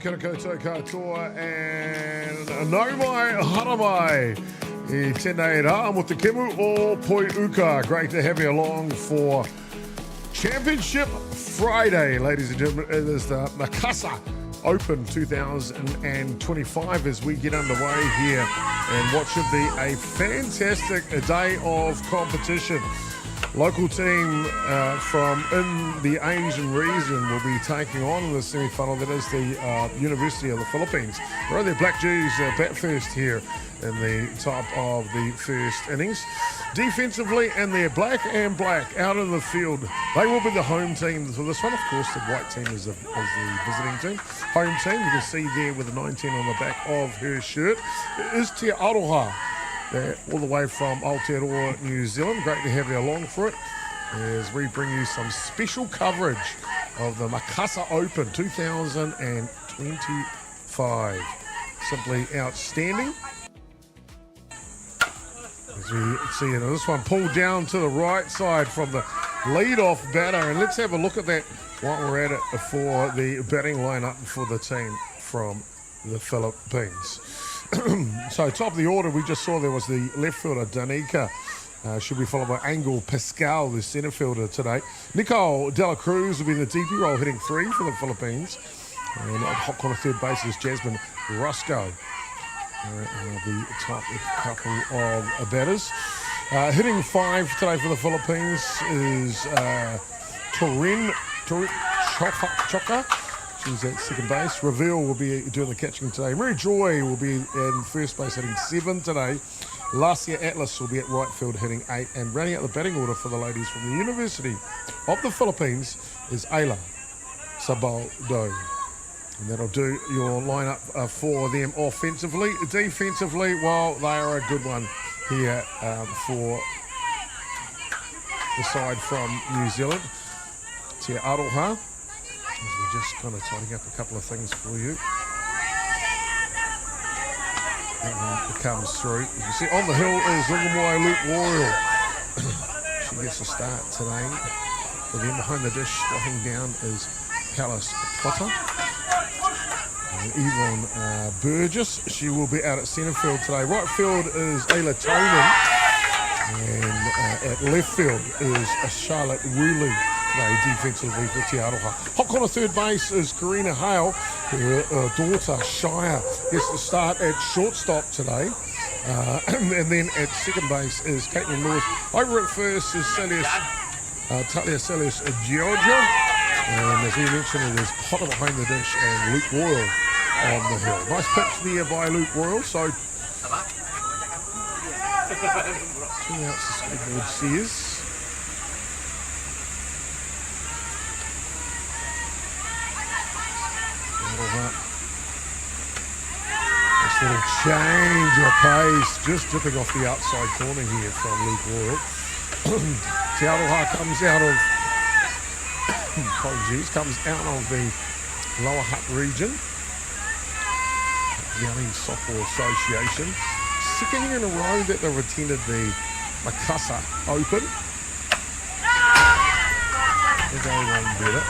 kia koutou katoa, and nau mai, hara mai. I tēnei rā mo te kemu o Poi Uka. Great to have you along for Championship Friday, ladies and gentlemen. It is the Makassar Open 2025 as we get underway here, and what should be a fantastic day of competition. Local team from in the Asian region will be taking on the semi-final. That is the University of the Philippines. They're their black Jews bat first here in the top of the first innings. Defensively, and they're black and black out in the field. They will be the home team for this one. Of course, the white team is the visiting team. Home team, you can see there with the 19 on the back of her shirt, is Te Aroha. All the way from Aotearoa, New Zealand. Great to have you along for it as we bring you some special coverage of the Makassar Open 2025. Simply outstanding. As we see this one pulled down to the right side from the lead-off batter. And let's have a look at that while we're at it for the batting lineup for the team from the Philippines. So top of the order, we just saw there was the left fielder, Danica. Should be followed by Angel Pascal, the centre fielder today. Nicole Dela Cruz will be in the DP role, hitting 3 for the Philippines. And hop on a third base is Jasmine Roscoe. The top couple of batters. Hitting 5 today for the Philippines is Torin Choka. She's at second base. Reveal will be doing the catching today. Mary Joy will be in first base hitting 7 today. Lasia Atlas will be at right field hitting 8. And rounding out the batting order for the ladies from the University of the Philippines is Ayla Sabaldo. And that'll do your lineup for them offensively. Defensively, well, they are a good one here for the side from New Zealand. Te Aroha. As we're just kind of tidying up a couple of things for you. And it comes through. You can see on the hill is Ungamai Luke Royal. She gets a start today. And then behind the dish, squatting down is Palace Potter. And Yvonne Burgess, she will be out at centre field today. Right field is Ayla Tonin. And at left field is Charlotte Woolley. Defensively for Te Aroha. Hop on a third base is Karina Hale. Her daughter Shire gets to start at shortstop today. And then at second base is Caitlin Lewis. Over at first is Talia Salius Georgia. And as we mentioned, it is Potter behind the dish and Luke Royal on the hill. Nice pitch there by Luke Royal. So 2 outs the scoreboard says. This little change of pace, just dipping off the outside corner here from Luke Royal. Te Aroha comes out of the Lower Hutt region, the Australian Softball Association. Second year in a row that they've attended the Makassar Open. They're going on better.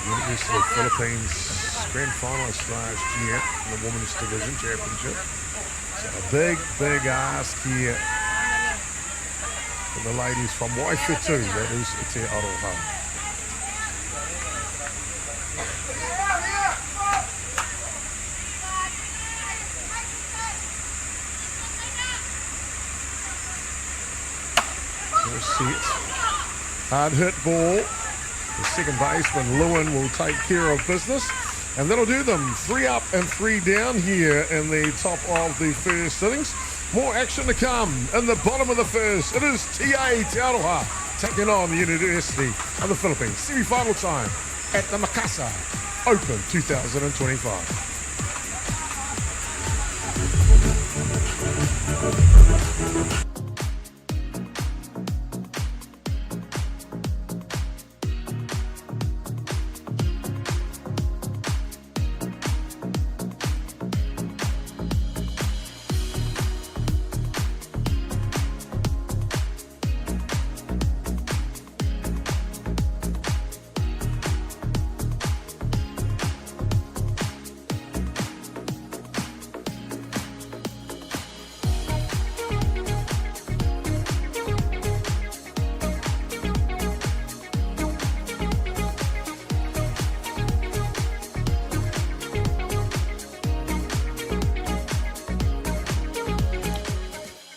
University of the Philippines grand finalist last year in the Women's Division Championship. So a big ask here for the ladies from Waifetu, that is Te Aroha. Set. Hard hit ball. The second baseman, Lewin, will take care of business. And that'll do them 3 up and 3 down here in the top of the first innings. More action to come in the bottom of the first. It is Te Aroha taking on the University of the Philippines. Semi-final time at the Makassar Open 2025.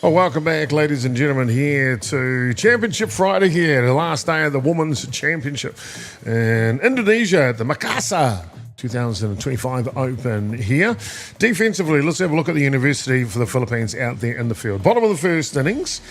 Well, welcome back, ladies and gentlemen, here to Championship Friday here, the last day of the Women's Championship in Indonesia at the Makassar 2025 Open here. Defensively, let's have a look at the University for the Philippines out there in the field. Bottom of the first innings,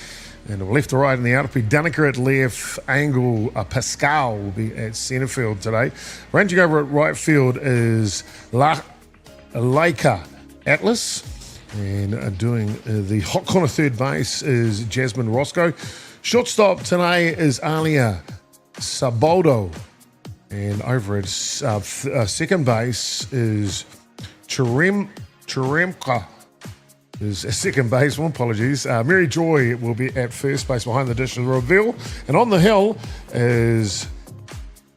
and left to right in the outfield, Danica at left, Angle Pascal will be at centre field today. Ranging over at right field is Laika Atlas. And doing the hot corner third base is Jasmine Roscoe. Shortstop today is Alia Sabodo. And over at second base is Chiremka. Is a second baseman, apologies. Mary Joy will be at first base behind the dish of the reveal. And on the hill is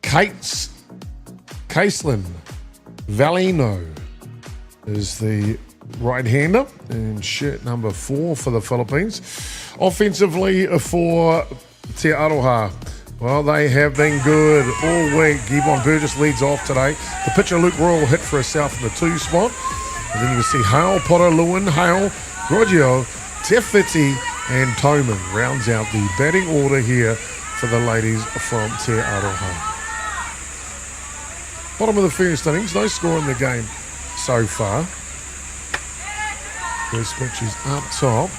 Caselin Valino is the right-hander and shirt number 4 for the Philippines. Offensively for Te Aroha, well, they have been good all week. Gibbon Burgess leads off today. The pitcher Luke Royal hit for herself in the 2 spot. And then you can see Hale, Potter, Lewin, Hale, Roggio, Tefiti and Toman rounds out the batting order here for the ladies from Te Aroha. Bottom of the first innings, no score in the game so far. First pitch is up top.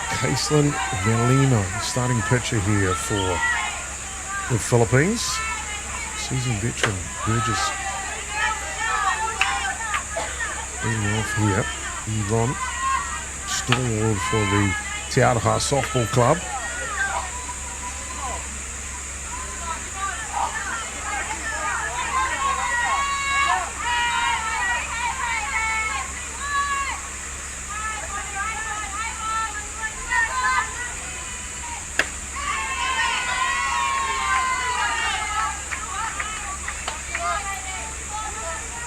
Caselin Valino, starting pitcher here for the Philippines. Seasoned veteran Burgess leading off here. Yvonne Stallworld for the Te Aroha Softball Club.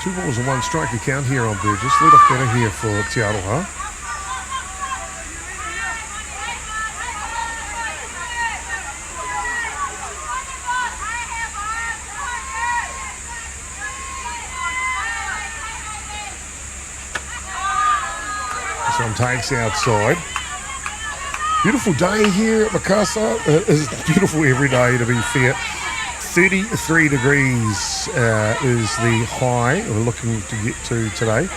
Two balls and 1 strike account here on Burgess. Lead off better here for Te Aroha. Some takes outside. Beautiful day here at Makassar. It's beautiful every day, to be fair. 33 degrees is the high we're looking to get to today.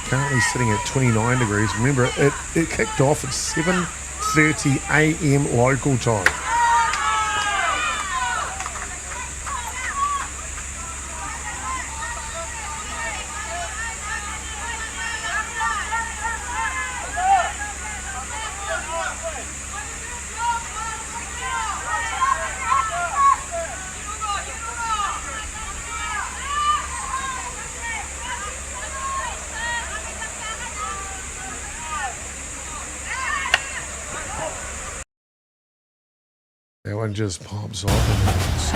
Currently sitting at 29 degrees. Remember, it kicked off at 7:30 a.m. local time. That one just pops off.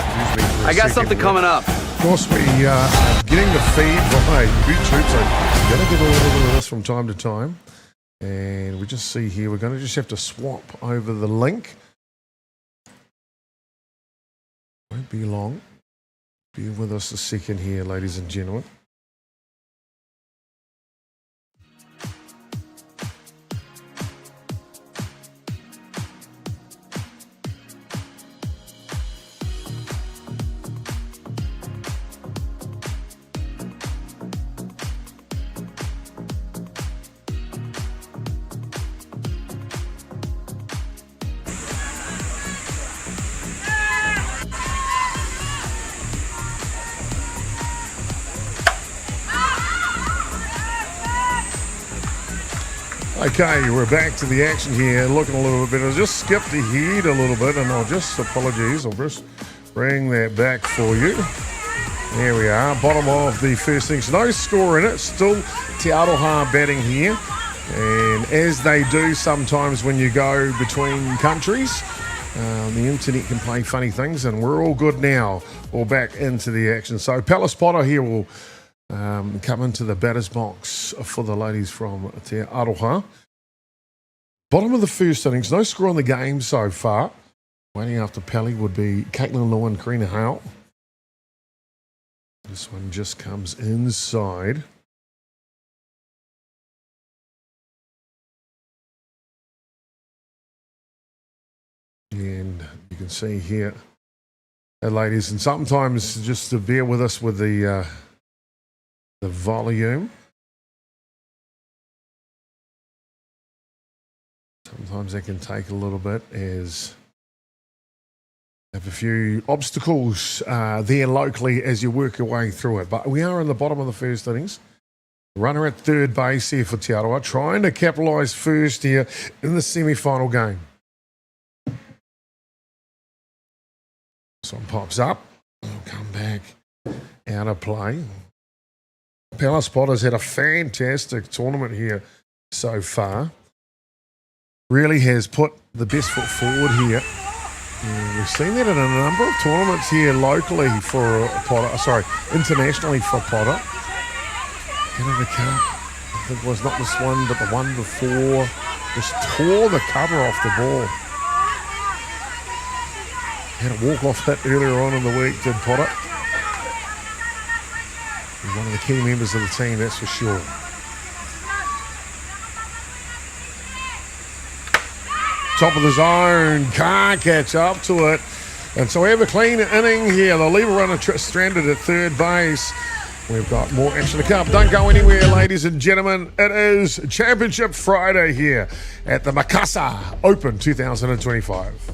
I got something coming up. Of course, we are getting the feed via YouTube, so we're going to get a little bit of this from time to time. And we just see here, we're going to just have to swap over the link. Won't be long. Be with us a second here, ladies and gentlemen. Okay, we're back to the action here, looking a little bit better. Just skipped ahead a little bit, and I'll just bring that back for you. There we are, bottom of the first innings. No score in it, still Te Aroha batting here. And as they do sometimes when you go between countries, the internet can play funny things, and we're all good now. All back into the action. So Palace Potter here will come into the batter's box for the ladies from Te Aroha. Bottom of the first innings, no score on the game so far. Waiting after Pally would be Caitlin Law and Karina Hale. This one just comes inside. And you can see here, ladies, and sometimes just to bear with us with the volume. Sometimes that can take a little bit as have a few obstacles there locally as you work your way through it. But we are in the bottom of the first innings. Runner at third base here for Te Aroha, trying to capitalise first here in the semi-final game. This one pops up. It'll come back out of play. Palace Potter's had a fantastic tournament here so far. Really has put the best foot forward here. And we've seen that in a number of tournaments here locally for Potter. Sorry, internationally for Potter. Canada Cup, I think it was not this one, but the one before. Just tore the cover off the ball. Had a walk-off hit earlier on in the week, did Potter. He's one of the key members of the team, that's for sure. Top of the zone, can't catch up to it. And so we have a clean inning here. The lever runner stranded at third base. We've got more action to come. Don't go anywhere, ladies and gentlemen. It is Championship Friday here at the Makassar Open 2025.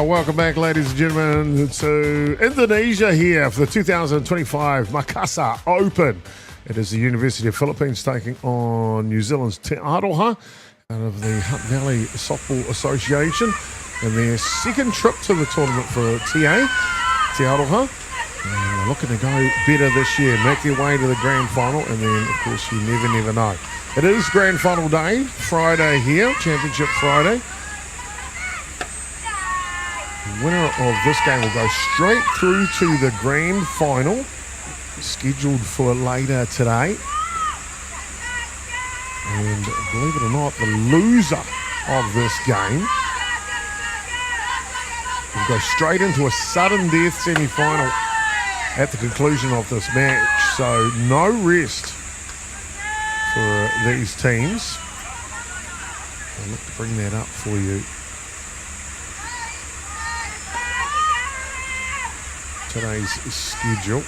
Welcome back, ladies and gentlemen, to Indonesia here for the 2025 Makassar Open. It is the University of Philippines taking on New Zealand's Te Aroha out of the Hutt Valley Softball Association and their second trip to the tournament for Te Aroha. And they're looking to go better this year, make their way to the grand final, and then, of course, you never know. It is grand final day, Friday here, Championship Friday. The winner of this game will go straight through to the grand final, scheduled for later today. And believe it or not, the loser of this game will go straight into a sudden death semi-final at the conclusion of this match. So no rest for these teams. I'll look to bring that up for you. Today's schedule.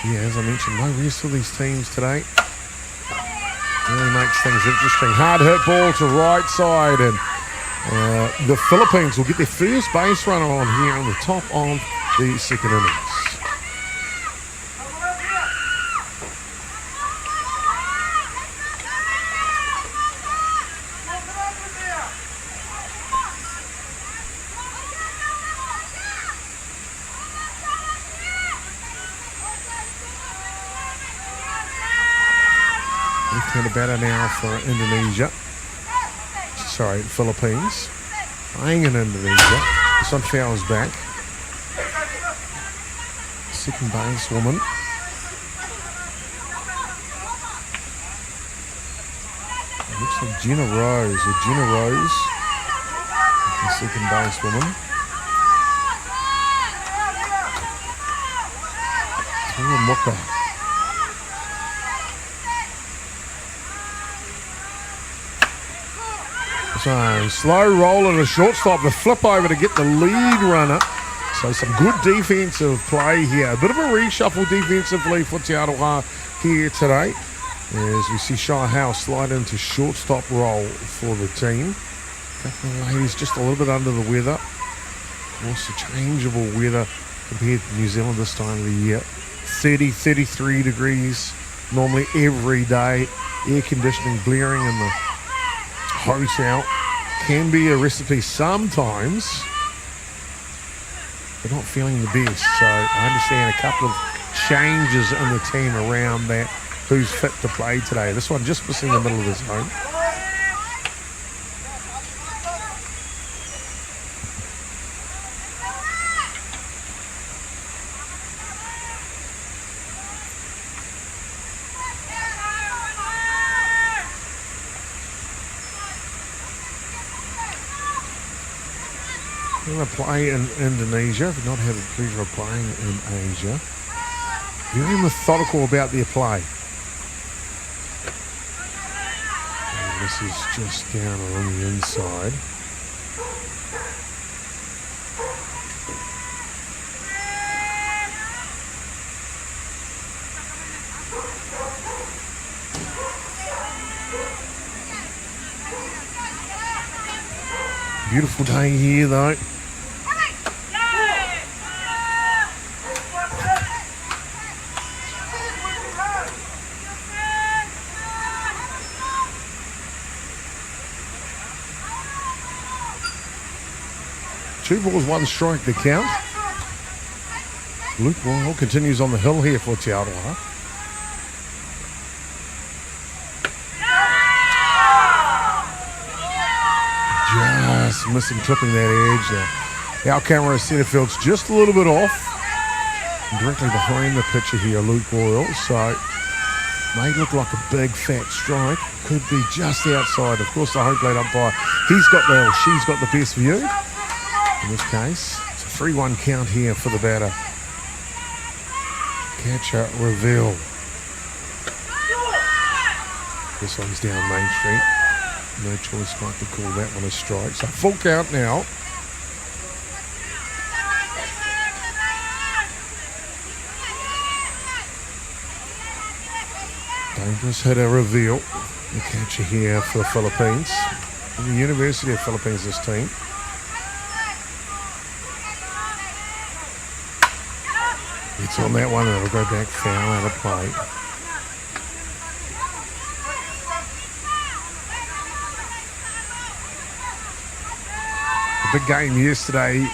Yeah, as I mentioned, no rest for these teams today. Really makes things interesting. Hard hit ball to right side, and the Philippines will get their first base runner on here on the top of the second innings. Left-hander batter now for Indonesia. Sorry, Philippines. Playing in Indonesia. This one fouls back. Second basewoman. Looks like Jenna Rose, the second base woman. Tua Muka. So, slow roll and a shortstop, the flip over to get the lead runner. So some good defensive play here. A bit of a reshuffle defensively for Te Aroha here today. As we see Shire House slide into shortstop role for the team. A couple of ladies just a little bit under the weather. Also changeable weather compared to New Zealand this time of the year. 30, 33 degrees normally every day. Air conditioning blaring in the hotel. Can be a recipe sometimes. They're not feeling the best. So I understand a couple of changes in the team around that. Who's fit to play today. This one just missing the middle of the zone. We're going to play in Indonesia. We've not had the pleasure of playing in Asia. Very methodical about their play. And this is just down along the inside. Beautiful day here though. Two balls, one strike to count. Luke Royal continues on the hill here for Te Aroha. Just missing, clipping that edge there. Our camera center field's just a little bit off. Directly behind the pitcher here, Luke Royal. So, may look like a big fat strike. Could be just outside. Of course, the home plate umpire, she's got the best view. In this case, it's a 3-1 count here for the batter. Catcher reveal. This one's down Main Street. No choice but to call that one a strike. So full count now. Dangerous hitter reveal. The catcher here for the Philippines. In the University of Philippines, this team. It's on that one and it'll go back foul out of play. A big game yesterday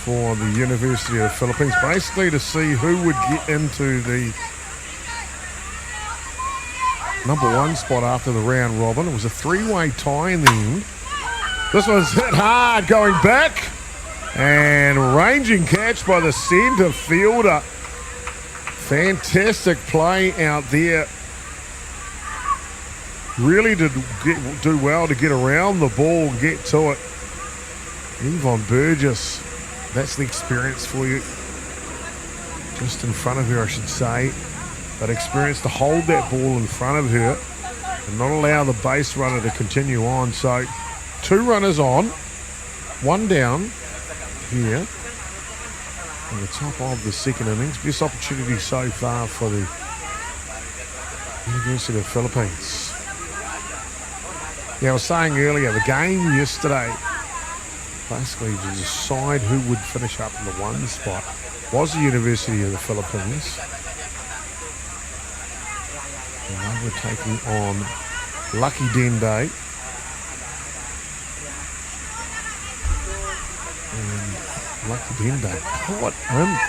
for the University of the Philippines, basically to see who would get into the #1 spot after the round robin. It was a 3-way tie in the end. This one's hit hard going back. And ranging catch by the centre fielder. Fantastic play out there. Really did do well to get around the ball and get to it. Yvonne Burgess, that's the experience for you. Just in front of her, I should say. But experience to hold that ball in front of her and not allow the base runner to continue on. So 2 runners on, 1 down. Here on the top of the second innings. Best opportunity so far for the University of the Philippines. Yeah, I was saying earlier, the game yesterday, basically to decide who would finish up in the 1 spot, was the University of the Philippines. And they were taking on Lucky Dende. Lucky Dende, what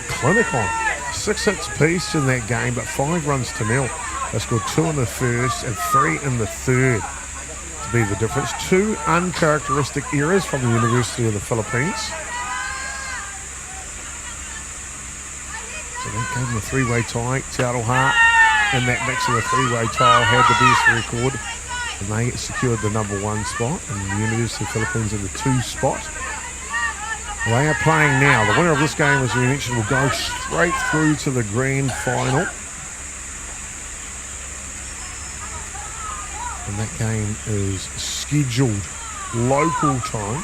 clinic on. 6 hits apiece in that game, but 5 runs to nil. They scored 2 in the first and 3 in the third to be the difference. 2 uncharacteristic errors from the University of the Philippines. So that gave them a 3-way tie. Te Aroha in that mix of the three-way tile had the best record, and they secured the number 1 spot, and the University of Philippines in the 2 spot. They are playing now. The winner of this game, as we mentioned, will go straight through to the grand final. And that game is scheduled local time.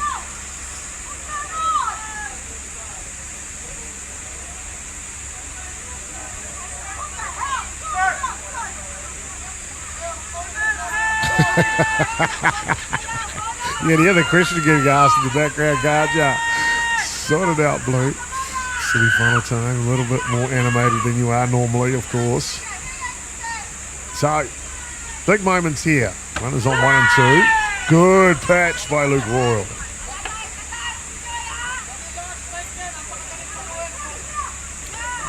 Yeah, the other question getting asked in the background, guard, yeah. Sort it out, Blue. Semi-final time, a little bit more animated than you are normally, of course. So, big moments here. Runners on 1 and 2. Good patch by Luke Royal.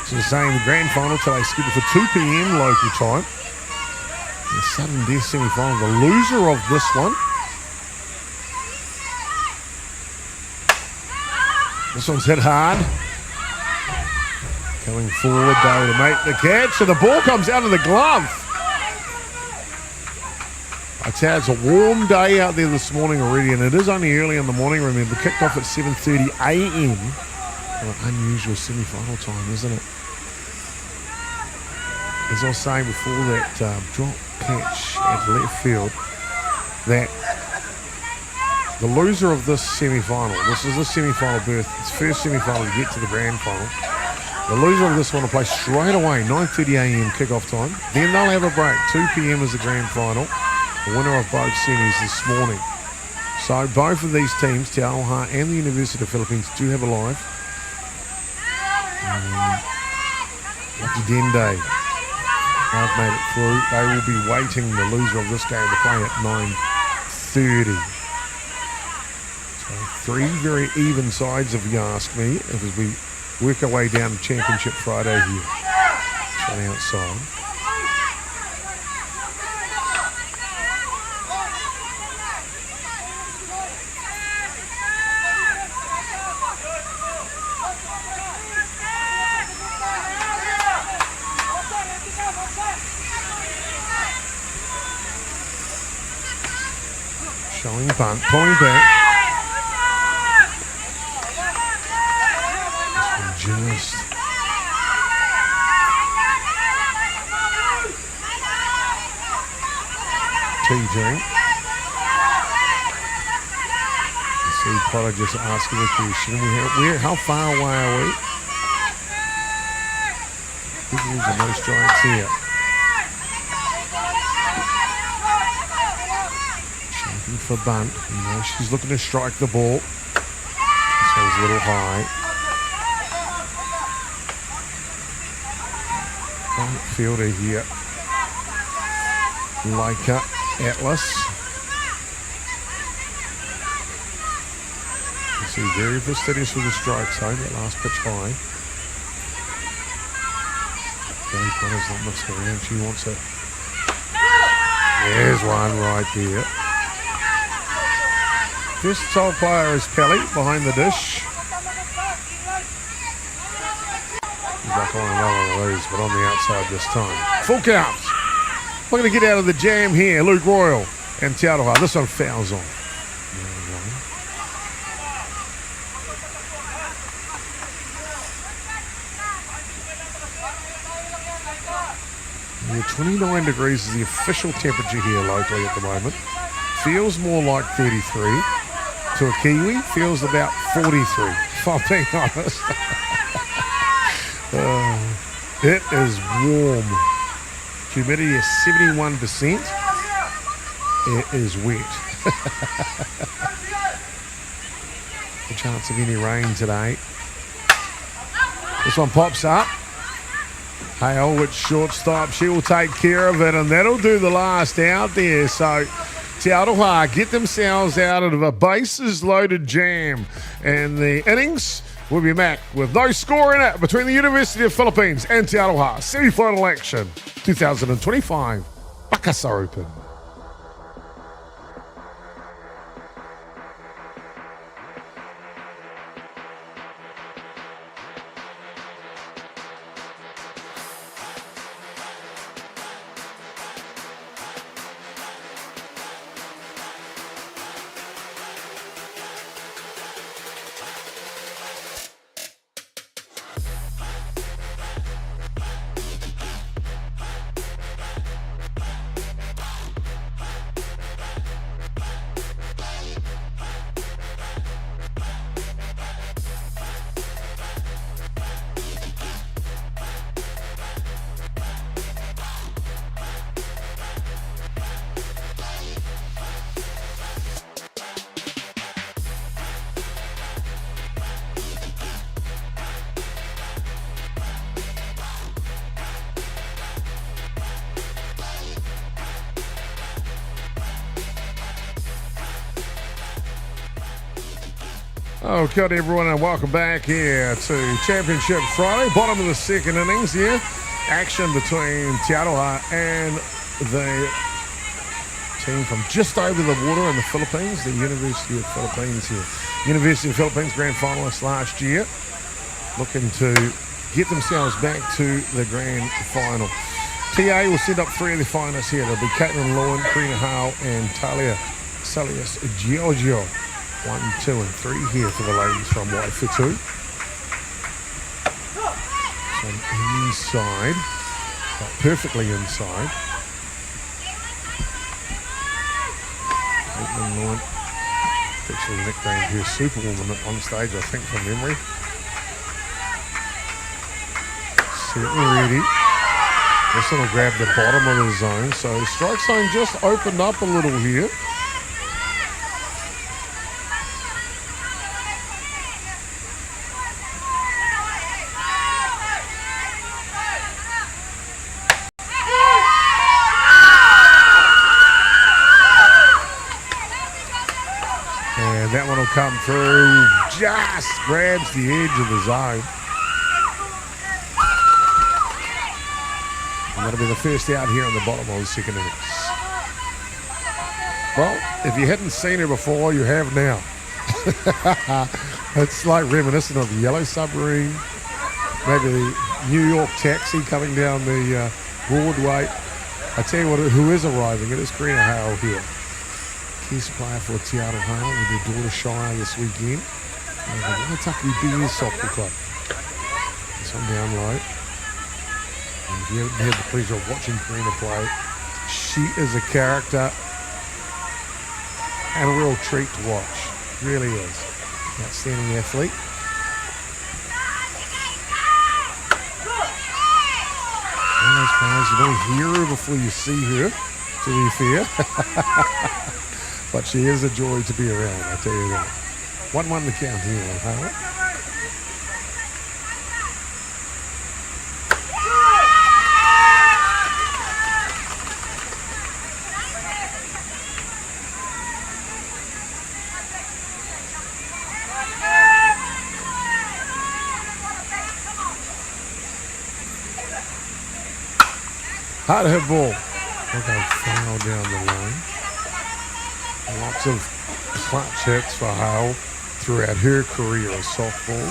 It's the same grand final today, scheduled for 2 p.m. local time. The sudden death semi-final. The loser of this one. This one's hit hard. Coming forward though to make the catch. So the ball comes out of the glove. I tell you, it's a warm day out there this morning already, and it is only early in the morning, remember. Kicked off at 7:30 a.m. An unusual semi-final time, isn't it? As I was saying before, that drop catch at left field, that the loser of this semi-final, this is the semi-final berth, it's first semi-final to get to the grand final. The loser of this one will play straight away, 9:30 a.m. kickoff time. Then they'll have a break, 2 p.m. is the grand final. The winner of both semis this morning. So both of these teams, Te Aroha and the University of the Philippines, do have a live. Lucky Dende, they've made it through. They will be waiting the loser of this game to play at 9:30. So 3 very even sides, if you ask me, as we work our way down to Championship Friday here. Shut outside. Showing punt, pulling back. This one just TJ. See Potter just asking the question. How far away are we? Big rules and no strikes here. For bunt, she's looking to strike the ball. So it's a little high. Right fielder here, Leica Atlas. You see very fastidious with the strikes home. That last pitch high. Gary Potter's not messing around. She wants it. There's one right there. Versatile player is Pelly behind the dish. He's back on another of these, but on the outside this time. Full count. We're going to get out of the jam here. Luke Royal and Te Aroha. This one fouls on. Yeah, 29 degrees is the official temperature here locally at the moment. Feels more like 33. To a Kiwi, feels about 43, if I'm being honest. It is warm. Humidity is 71%. It is wet. No chance of any rain today. This one pops up. Hale with shortstop. She will take care of it, and that'll do the last out there. So Te Aroha get themselves out of a bases-loaded jam, and the innings will be back with no score in it between the University of Philippines and Te Aroha. Semi-final action, 2025 Makassar Open. Oh, good everyone, and welcome back here to Championship Friday, bottom of the second innings here. Action between Te Aroha and the team from just over the water in the Philippines, the University of Philippines here. University of Philippines grand finalists last year, looking to get themselves back to the grand final. TA will send up three of the finalists here. They'll be Caitlin Lowen, Karina Howe, and Talia Salias Giorgio. 1, 2, and 3 here for the ladies from Waifatu. So inside, perfectly inside. Caitlin Lowen, actually nicknamed her Superwoman at one stage, I think, from memory. Certainly ready. This one will grab the bottom of the zone. So strike zone just opened up a little here. And that one will come through, just grabs the edge of the zone. And that'll be the first out here on the bottom of the second innings. Well, if you hadn't seen her before, you have now. It's like reminiscent of the Yellow Submarine, maybe the New York Taxi coming down the Broadway. I tell you what, who is arriving? It is Karina Howe here. Key player for Te Aroha with their daughter Shire this weekend. And the Waitaki Bears Soccer Club. This one down low. And if you haven't had the pleasure of watching Karina play, she is a character and a real treat to watch. Really is. Outstanding athlete. One of those players, you don't hear her before you see her, to be fair. But she is a joy to be around, I tell you that. 1-1 the count here on Howard. Hard hit ball. They'll go foul down the line. Lots of clutch hits for Howe throughout her career as softball.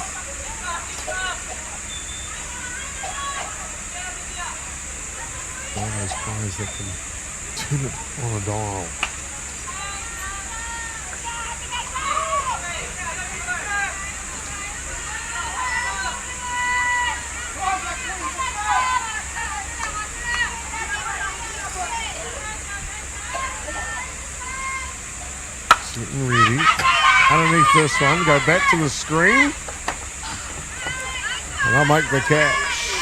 One of those players that can turn it on a dial. Getting ready. Underneath this one, go back to the screen. And I'll make the catch.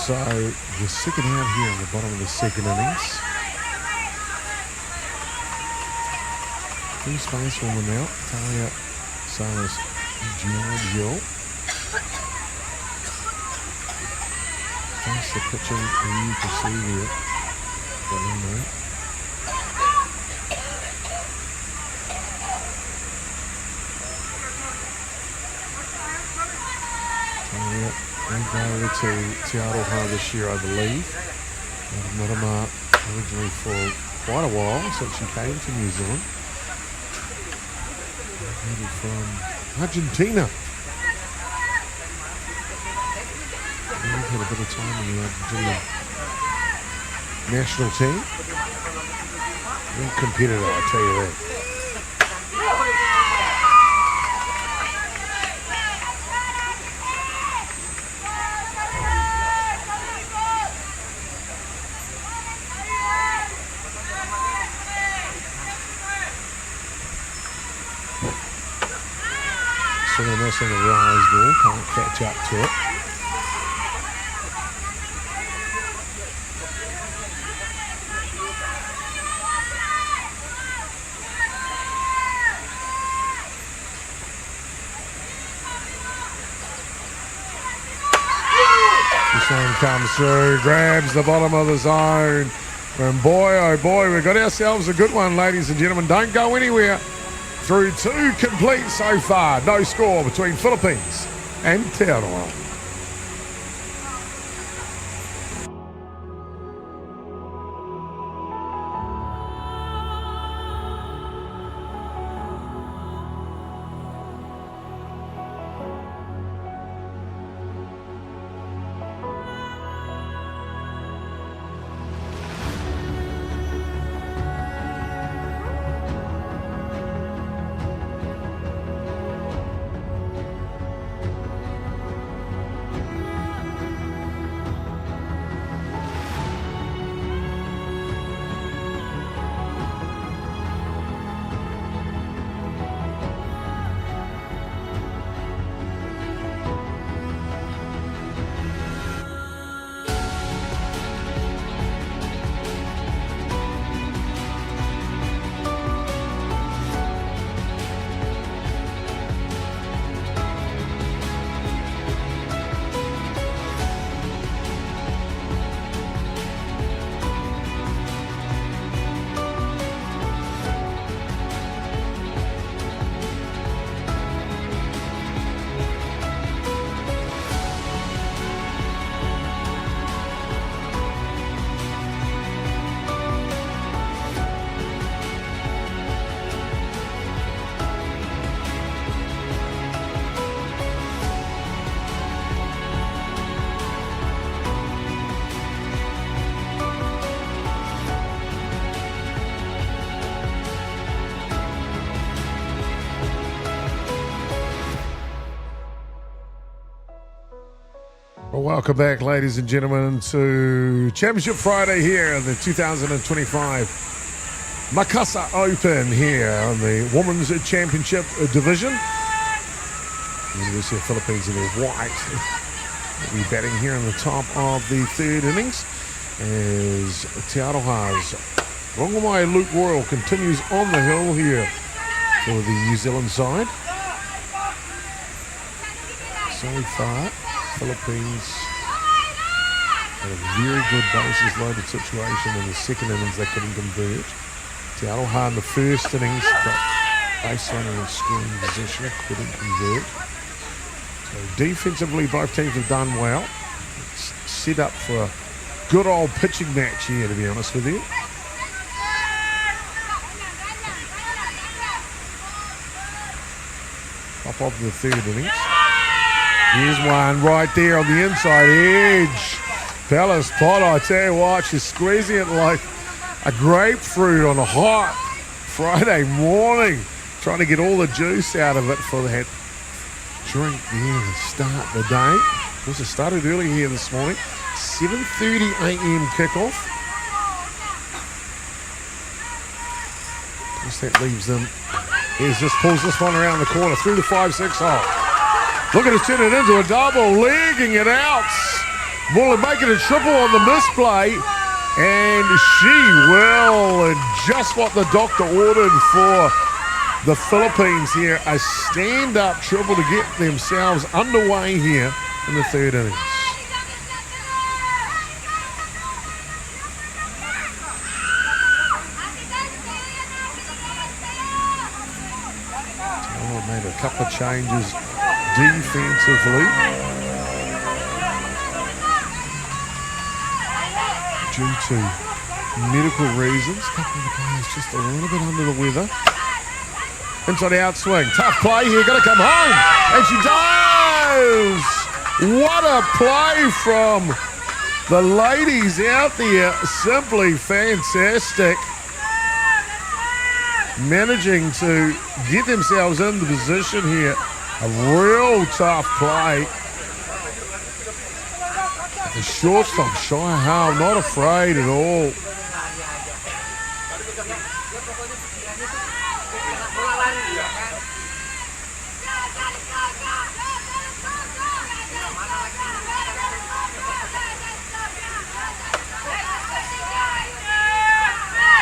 So the second out here on the bottom of the second innings. Full space from them out. Talia Salas Giorgio. That's the pitching you can see here. Over to Te Aroha this year, I believe. I've met him originally for quite a while, since she came to New Zealand. Maybe from Argentina. We've had a bit of time in the Argentina national team. Real competitor, I tell you that. Swing and miss on the rise ball, can't catch up to it. This one comes through, grabs the bottom of the zone. And boy, oh boy, we've got ourselves a good one, ladies and gentlemen. Don't go anywhere. through 2 complete so far. No score between Philippines and Aronha. Well, welcome back, ladies and gentlemen, to Championship Friday here in the 2025 Makassar Open here on the Women's Championship Division. The University of Philippines in their white will be batting here in the top of the third innings as Aronha's Rongomai Luke Royal continues on the hill here for the New Zealand side. So far, Philippines had a very good bases loaded situation in the second innings. They couldn't convert. Aronha in the first innings got base running and scoring position, couldn't convert. So defensively, both teams have done well. It's set up for a good old pitching match here, to be honest with you. Top of the third innings. Here's one right there on the inside edge. Bella's pot, I tell you what, she's squeezing it like a grapefruit on a hot Friday morning. Trying to get all the juice out of it for that drink there to start the day. Of course, it started early here this morning. 7:30 a.m. kickoff. Of course, that leaves them. Here's just pulls this one around the corner through the 5-6 hole. Look at us turn it into a double, legging it out. Well, making a triple on the misplay. And she will, just what the doctor ordered for the Philippines here, a stand-up triple to get themselves underway here in the third innings. Oh, made a couple of changes defensively. Due to medical reasons, a couple of the players just a little bit under the weather. Inside the outswing. Tough play here, got to come home. And she does! What a play from the ladies out there. Simply fantastic. Managing to get themselves in the position here. A real tough play. The shortstop, Shy Howe, not afraid at all.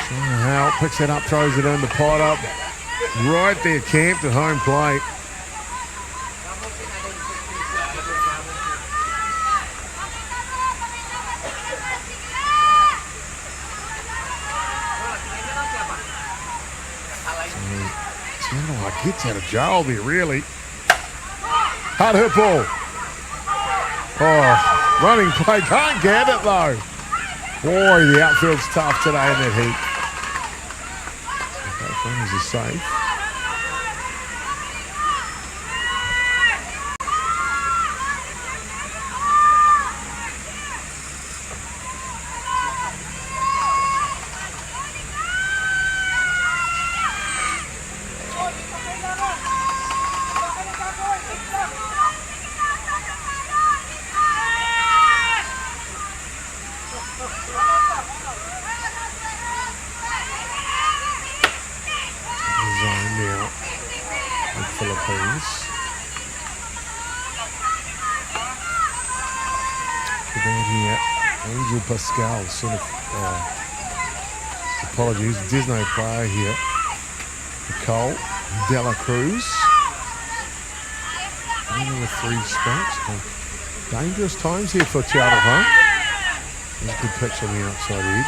Shy Howe picks it up, throws it in the pot up. Right there, camped at home plate. gets out of jail there, really. Hard hit ball. Oh, running play. Can't get it, though. Boy, the outfield's tough today in that heat. Both runners are safe. Philippines. Down here, Angel Pascal, sort of, apologies, Disney player here. Nicole Dela Cruz. Only the 3 spots. Dangerous times here for Seattle, huh? There's a good pitch on the outside edge.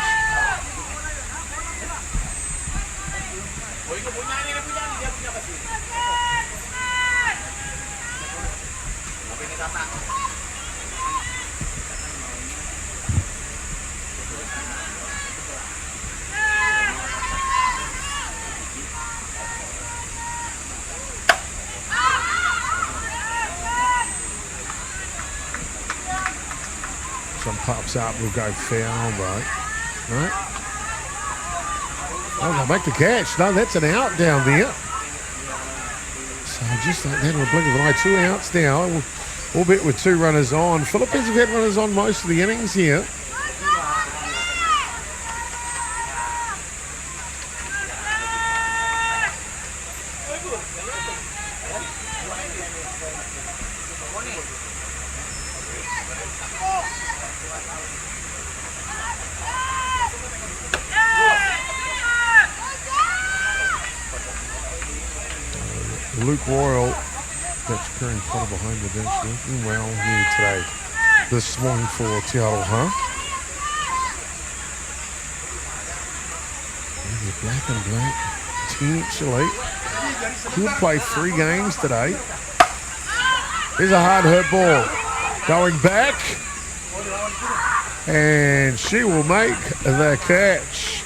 Some pops up, will go foul, though. No. Oh, they'll make the catch. No, that's an out down there. So just like that, in a blink of an eye, 2 outs now. Albeit with 2 runners on. Philippines have had runners on most of the innings here. Luke Royal, that's appearing fodder behind the bench, looking well here today. This morning for Te Aroha. The black and black, potentially could play 3 games today. Here's a hard hit ball. Going back. And she will make the catch.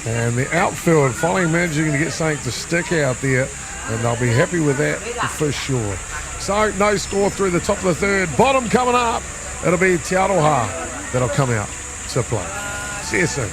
And the outfield finally managing to get something to stick out there. And they'll be happy with that for sure. So, no score through the top of the 3rd. Bottom coming up. It'll be Te Aroha that'll come out to play. See you soon.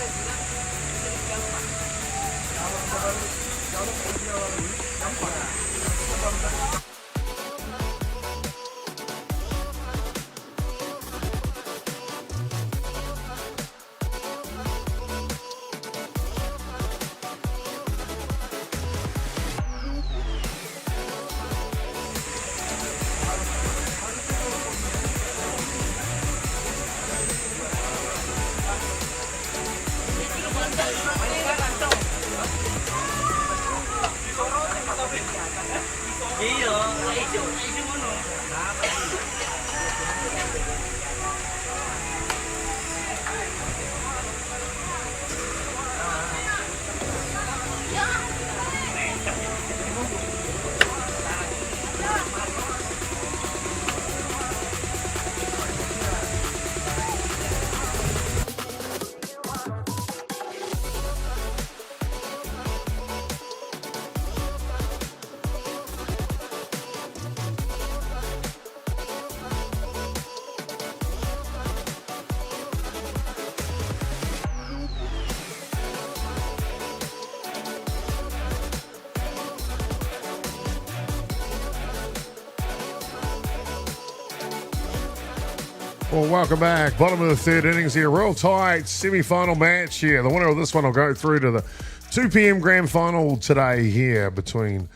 Well, welcome back. Bottom of the 3rd innings here. Real tight semi-final match here. The winner of this one will go through to the 2 p.m. grand final today here between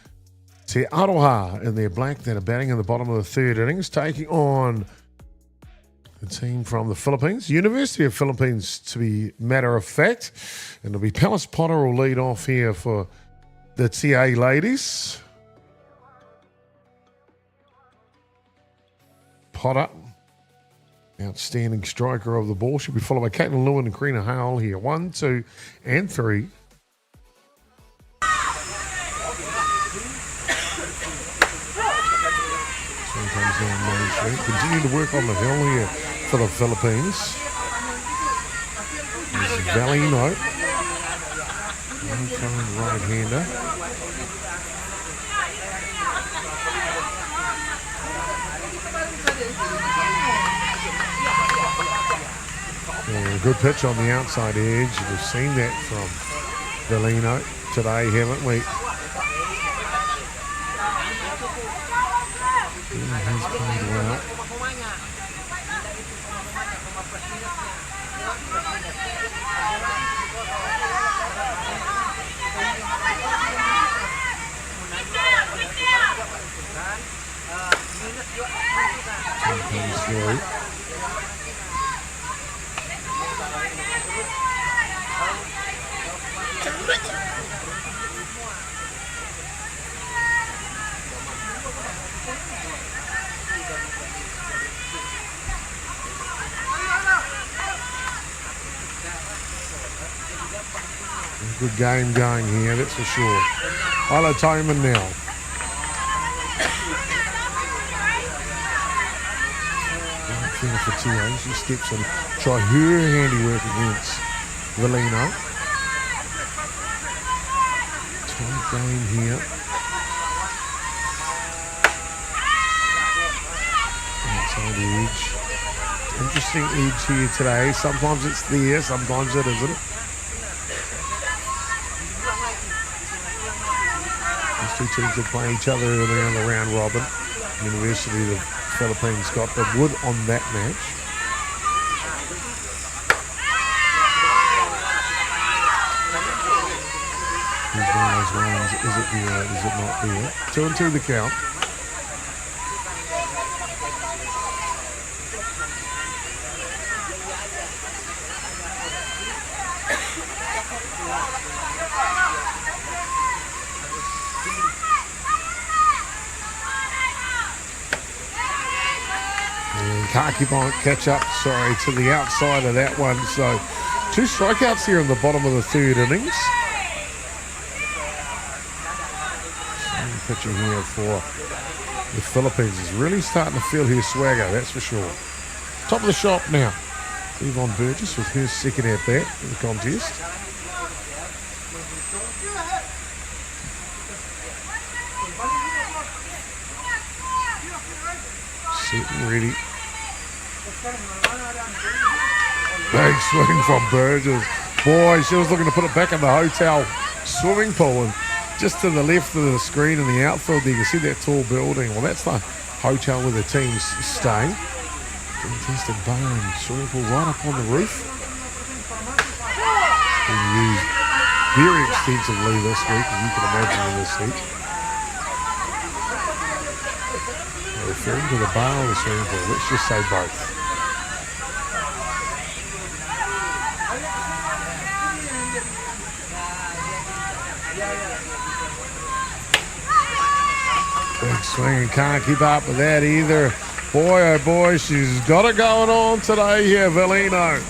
Te Aroha and their black that are batting in the bottom of the 3rd innings, taking on the team from the Philippines, University of Philippines to be matter of fact. And it'll be Palace Potter will lead off here for the TA ladies. Potter, outstanding striker of the ball. She'll be followed by Caitlin Lewin and Karina Howell here. 1, 2, and 3. continue to work on the hill here for the Philippines. This is Valino. Current right-hander. And a good pitch on the outside edge. We've seen that from Valino today, haven't we? He's played well. Comes through. Good game going here, that's for sure. Isla Toman now. For Tio, she steps and try her handiwork against Valino. Tight game here. Outside edge. Interesting edge here today. Sometimes it's there, sometimes it isn't. These two teams will play each other around the round robin. University, the Philippines got the wood on that match. Here's one of those ones. Is it there? Is it not there? 2-2 the count. Can't keep on catch up, sorry, to the outside of that one. So 2 strikeouts here in the bottom of the third innings. Pitching here for the Philippines is really starting to feel his swagger, that's for sure. Top of the shop now. Yvonne Burgess with her second at bat in the contest. Set and ready. Big swing from Burgess. Boy, she was looking to put it back in the hotel swimming pool, and just to the left of the screen in the outfield there, you can see that tall building. Well, that's the hotel where the team's staying. Contested bar and swimming pool right up on the roof. Being used very extensively this week, as you can imagine in this heat. Referring to the bar or the swimming pool, let's just say both. Big swing, can't keep up with that either. Boy, oh boy, she's got it going on today here, Valino.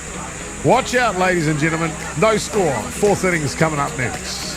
Watch out, ladies and gentlemen. No score. 4th innings coming up next.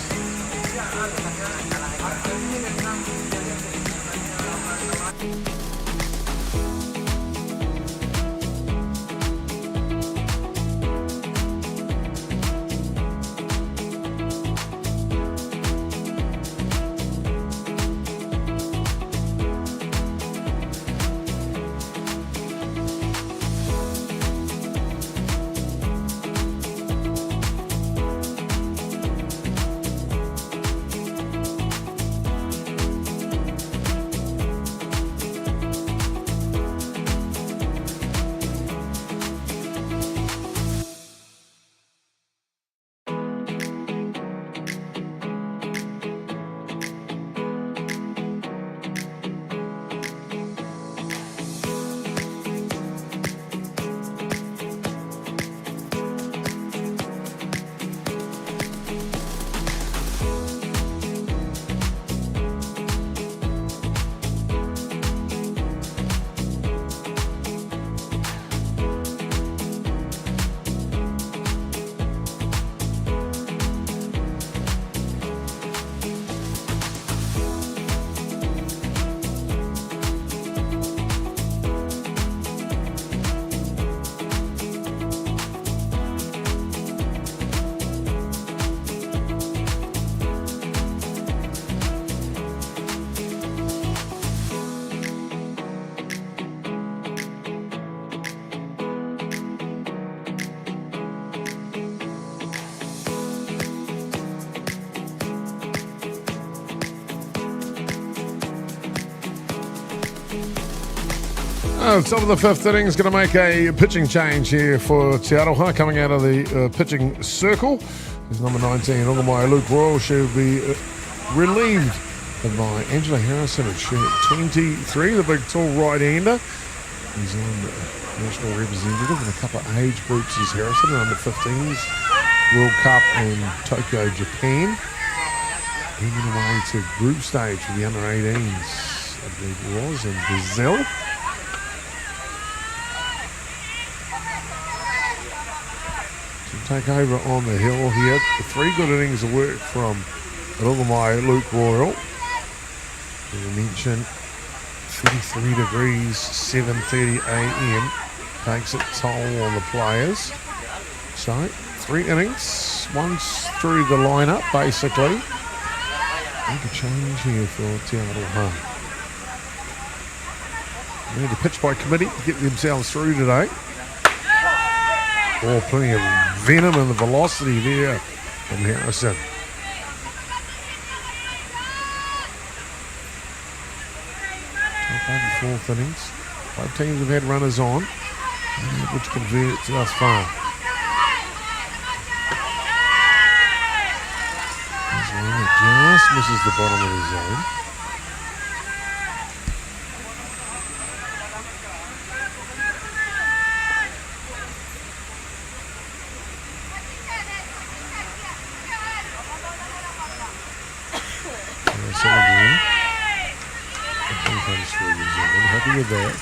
top of the fifth inning is going to make a pitching change here for Te Aroha, coming out of the pitching circle. Is number 19, Ongamai Luke Royal. She'll be relieved by Angela Harrison at shirt 23, the big tall right-hander. New Zealand national representative in a couple of age groups as Harrison, under 15s, World Cup in Tokyo, Japan. He went away to group stage for the under 18s, I believe it was, in Brazil. Take over on the hill here. 3 good innings of work from Rongamai Luke Royal. As I mentioned, 33 degrees, 7:30 a.m. takes its toll on the players. So 3 innings, one's through the lineup basically. Make a change here for Te Aroha. They need to pitch by committee to get themselves through today. Oh, plenty of venom and the velocity there from Harrison. Top over 4th innings. 5 teams have had runners on, which convert thus far. There's one that just misses the bottom of the zone. Again. I'm happy with that.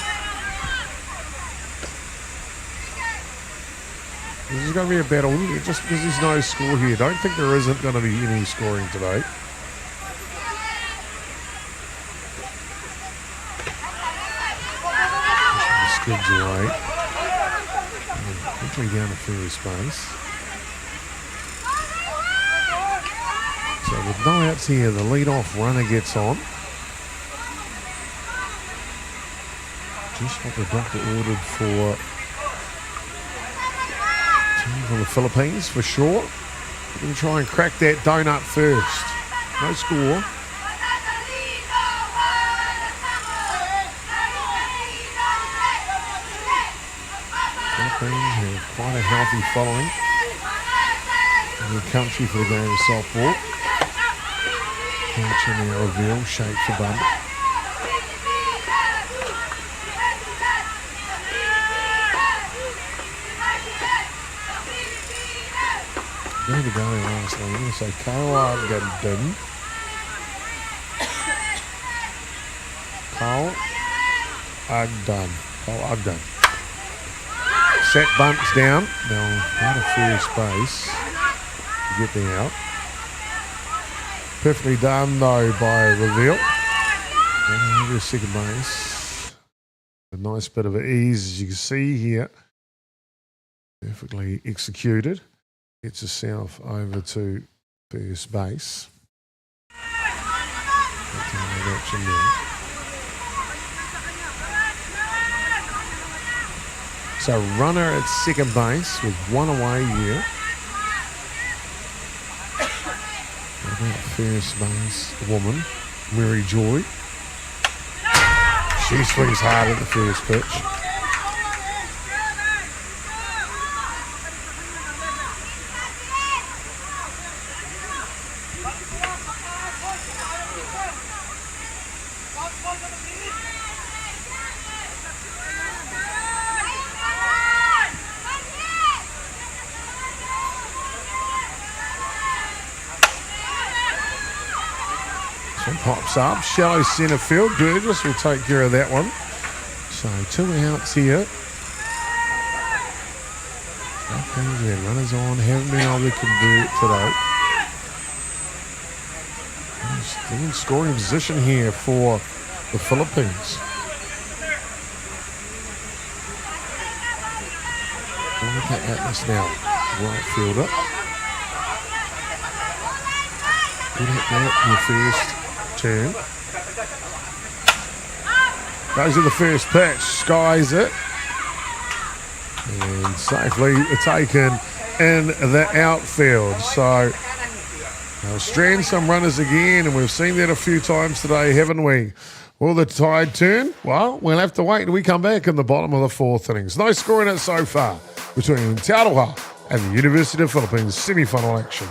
This is going to be a battle, just because there's no score here. Don't think there isn't going to be any scoring today. The skids away. Entry down to first base. So with no outs here, the lead-off runner gets on. Just what the doctor ordered for team from the Philippines, for sure. We're going to try and crack that donut first. No score. Philippines have quite a healthy following in the country for the game of softball. Catch in the reveal, shapes the bump. There we go, last name. I'm going to say Carl Ogden. Carl Ogden. Set bunts down. Now, out of first base to get the out. Perfectly done though by Reveal. Over second base. A nice bit of ease, as you can see here. Perfectly executed. Gets herself over to first base. Action there. So runner at second base with 1 away here. First base woman, Mary Joy. She swings hard at the first pitch. Pops up, shallow centre field. Gerbes will take care of that one. So 2 outs here. We had runners on, haven't been able to convert today. Still in scoring position here for the Philippines. Look at Atlas now, right fielder. Good hit that in the first turn. Goes to the first pitch, skies it, and safely taken in the outfield. So they'll strand some runners again, and we've seen that a few times today, haven't we? Will the tide turn? Well, we'll have to wait till we come back in the bottom of the fourth innings. No score in it so far between Aronha and the University of Philippines semi-final action.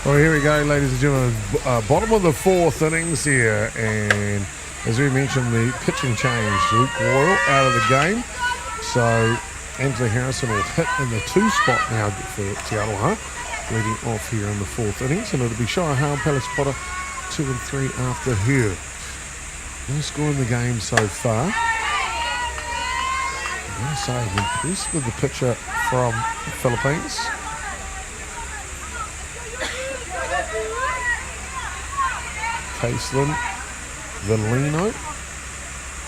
Well, here we go, ladies and gentlemen. Bottom of the fourth innings here, and as we mentioned, the pitching change. Luke Royal out of the game, so Anthony Harrison will hit in the 2 spot now for Te Aroha, leading off here in the fourth innings, and it'll be Shire Hale, Palace Potter 2 and 3 after her. No score in the game so far. I'm going to say I'm impressed with the pitcher from the Philippines. Caitlin Villino.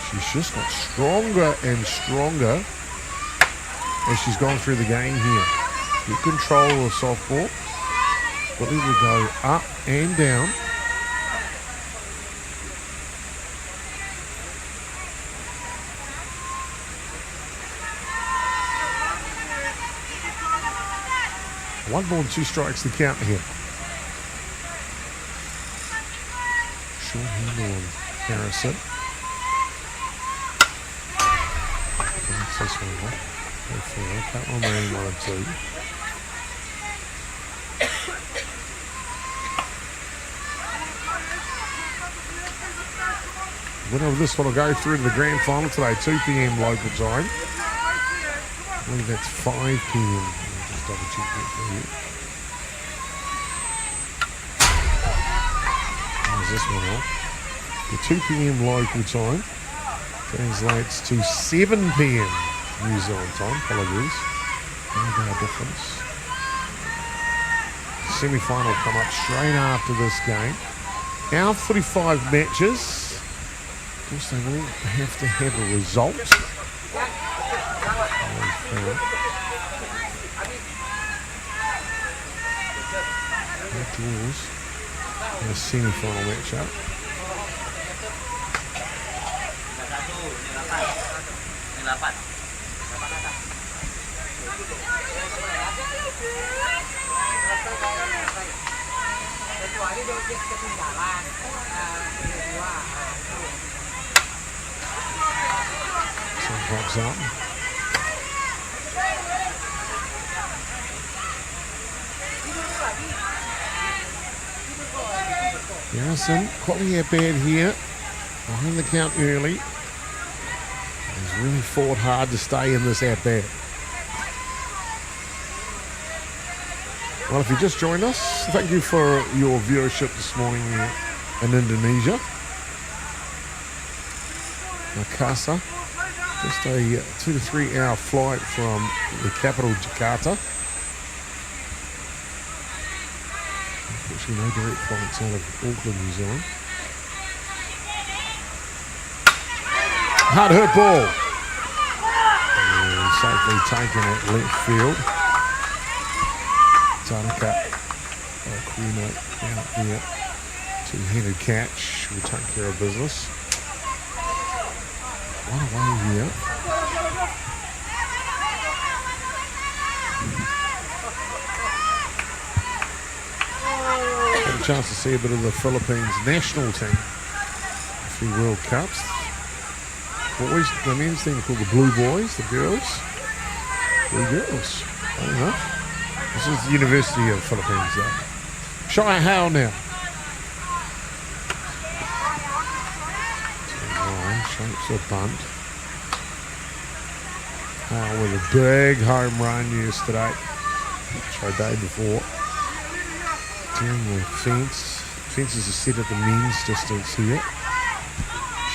She's just got stronger and stronger as she's gone through the game here. Good control of the softball. Ability to go up and down. One ball and 2 strikes the count here. Short handle on Harrison. That's this one off. Go forward. That one ran 1 and 2. Winner of this one will go through to the grand final today, 2 p.m. local time. I believe that's 5 p.m. I'll just double check that for you. This one off. The 2 p.m. local time translates to 7 p.m. New Zealand time. Apologies. No difference. Semi-final come up straight after this game. Our 45 matches. Of course, they will have to have a result. Draws. In a semi-final matchup. Some pops up. Harrison, quality at bat here. Behind the count early. He's really fought hard to stay in this at bat. Well, if you just joined us, thank you for your viewership this morning in Indonesia. Makassar. Just a 2 to 3 hour flight from the capital, Jakarta. Unfortunately, no direct flights out of Auckland, New Zealand. Hard hit ball. And safely taken at left field. Tanaka Quino out there. Two-handed catch will take care of business. One away here. Had a chance to see a bit of the Philippines national team. A few World Cups. Boys, the men's team called the Blue Boys, the girls. Blue Girls. I don't know. This is the University of Philippines though. Shy Howell now. Shapes a bunt. Howell with a big home run yesterday. Tried day before. Down the fence. Fences are set at the men's distance here.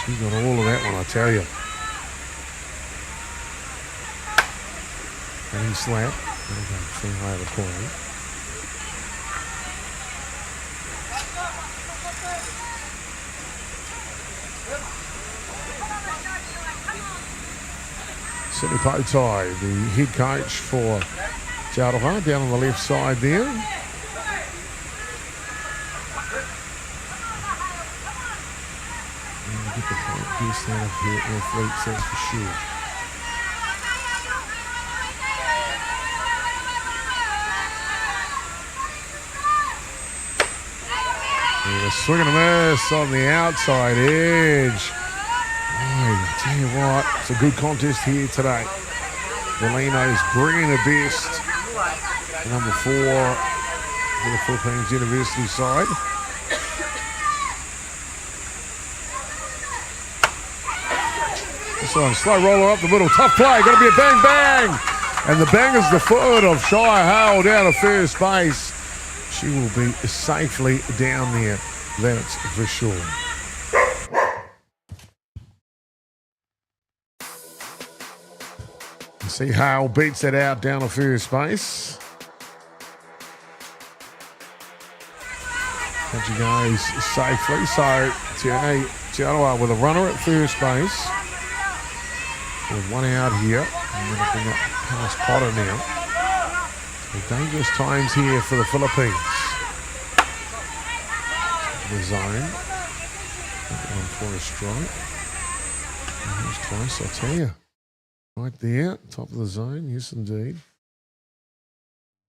She got all of that one, I tell you. And he slap. Thing high the corner. Sydney Potai, the head coach for Aronha, down on the left side there. And get the piece out of here, athletes, that's for sure. And a swing and a miss on the outside edge. I tell you what, it's a good contest here today. Molino's bringing the best. Number 4 for the Philippines University side. This one, slow roller up the middle, tough play, got to be a bang bang. And the bang is the foot of Shy Howell down to first base. She will be safely down there, that's for sure. See Hale beats it out down to first base. And she goes safely. So Tiaroa with a runner at first base. With one out here. And then bring up past Potter now. So dangerous times here for the Philippines. The zone. That one for a strike. And there's twice, I'll tell you. Right there, top of the zone, yes indeed.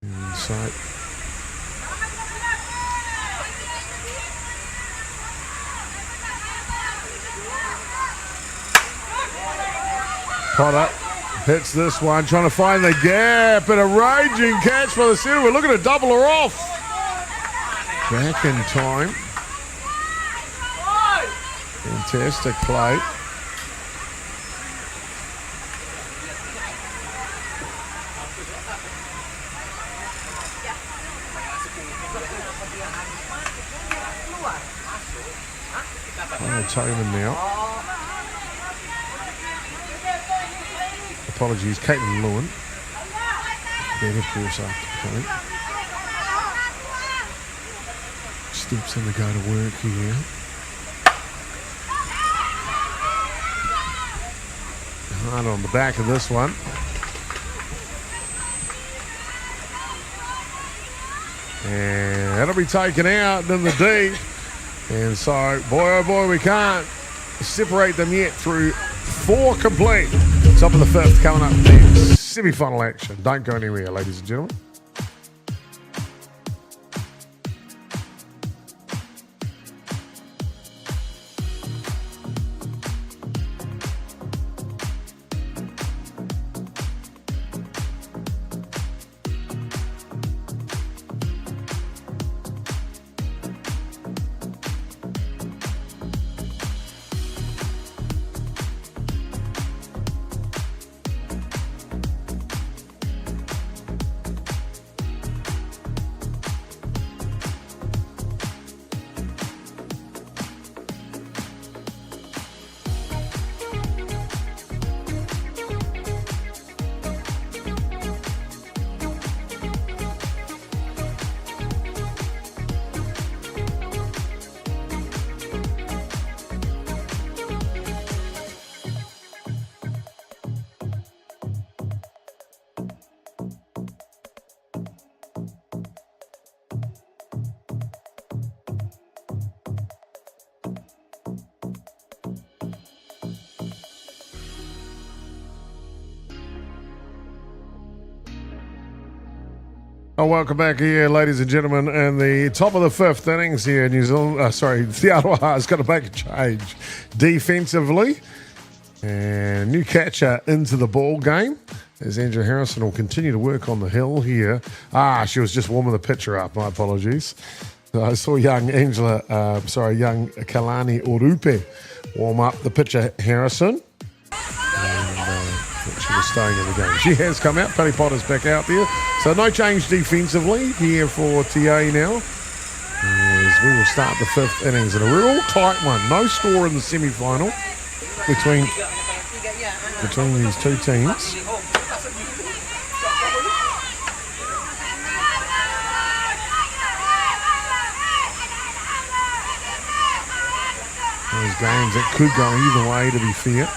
And so Potter hits this one, trying to find the gap, and a raging catch by the center. We're looking to double her off. Back in time. Fantastic play. Toman now. Apologies, Caitlin Lewin. Then of course after point. Steps in to go to work here. Hard on the back of this one. And that'll be taken out in the deep. And so, boy, oh boy, we can't separate them yet through 4 complete. Top of the 5th coming up next. Semi-final action. Don't go anywhere, ladies and gentlemen. Oh, welcome back here, ladies and gentlemen. And the top of the fifth innings here, New Zealand, the Aroha is going to make a change defensively. And new catcher into the ball game as Andrew Harrison will continue to work on the hill here. She was just warming the pitcher up. My apologies. I saw young Kalani Orupe warm up the pitcher Harrison. She was staying in the game. She has come out. Paddy Potter's back out there. So no change defensively here for TA now. As we will start the fifth innings in a real tight one. No score in the semi-final between these two teams. Those games that could go either way, to be fair.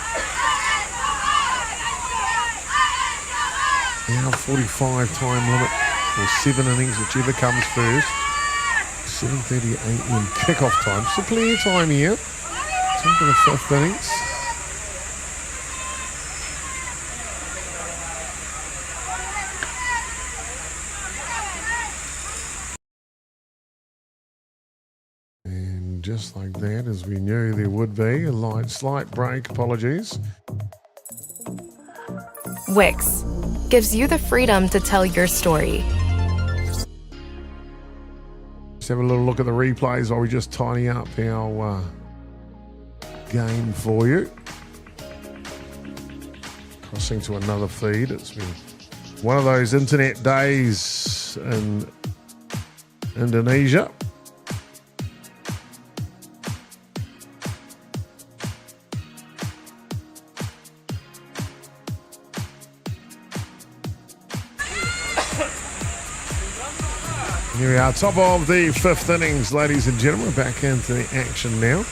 Now 45 time limit or 7 innings, whichever comes first. 7:30 a.m. kickoff time. So plenty of time here. Top of the fifth innings. And just like that, as we knew there would be, a slight break, apologies. Wix gives you the freedom to tell your story. Let's have a little look at the replays while we just tidy up our game for you. Crossing to another feed. It's been one of those internet days in Indonesia. Here we are, top of the fifth innings, ladies and gentlemen. Back into the action now.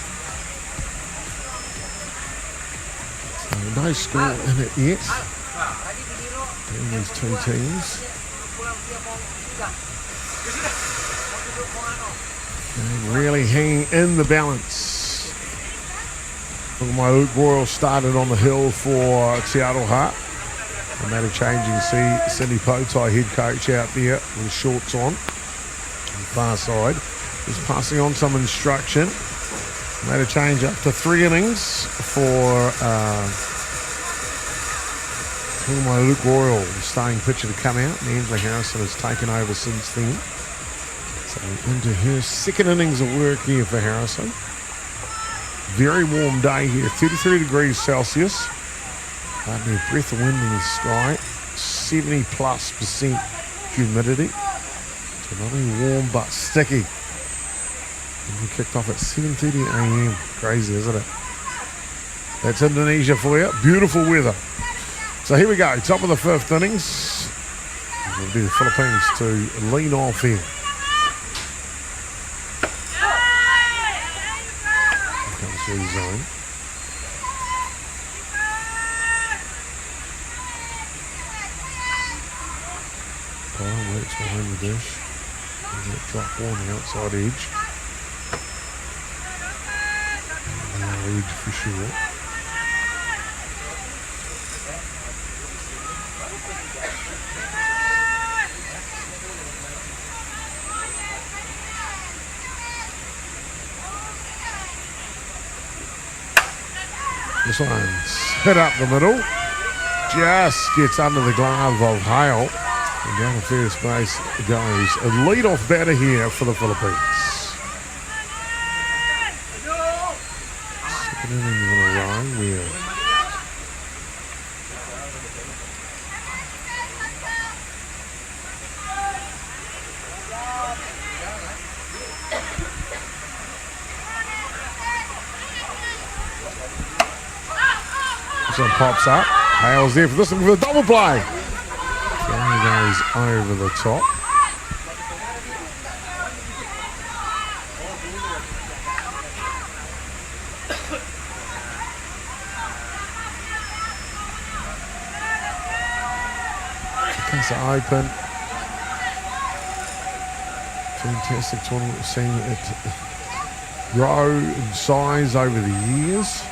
So no score in it yet. In these two teams. And really hanging in the balance. Look at my Luke Royal started on the hill for Te Aroha. A matter of change, you can see Cindy Potai, head coach, out there with his shorts on. Far side, just passing on some instruction. Made a change up to 3 innings for my Luke Royal, the starting pitcher, to come out, and Angela Harrison has taken over since then. So into her second innings of work here for Harrison. Very warm day here, 33 degrees Celsius. Hardly a breath of wind in the sky, 70+% humidity. Not only warm but sticky. And we kicked off at 7:30 a.m. Crazy, isn't it? That's Indonesia for you. Beautiful weather. So here we go. Top of the fifth innings. It'll be the Philippines to lean off here. Comes through the zone. Waits behind the dish. Drop on the outside edge. Edge for sure. This one's hit up the middle. Just gets under the glove of Hale. And down to first base goes a lead-off batter here for the Philippines. Second innings in a row. We are this one pops up. Hale's there for this one with a double play. Goes over the top. Makassar open. Fantastic tournament. We've seen it grow in size over the years.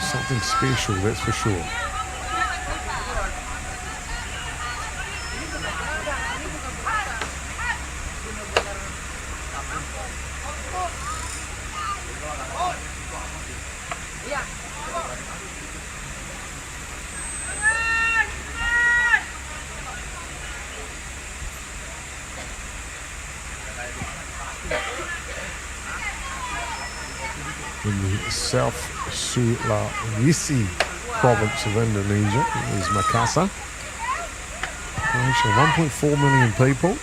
Something special, that's for sure. in the South Sulawesi province of Indonesia. There's Makassar. Population of 1.4 million people.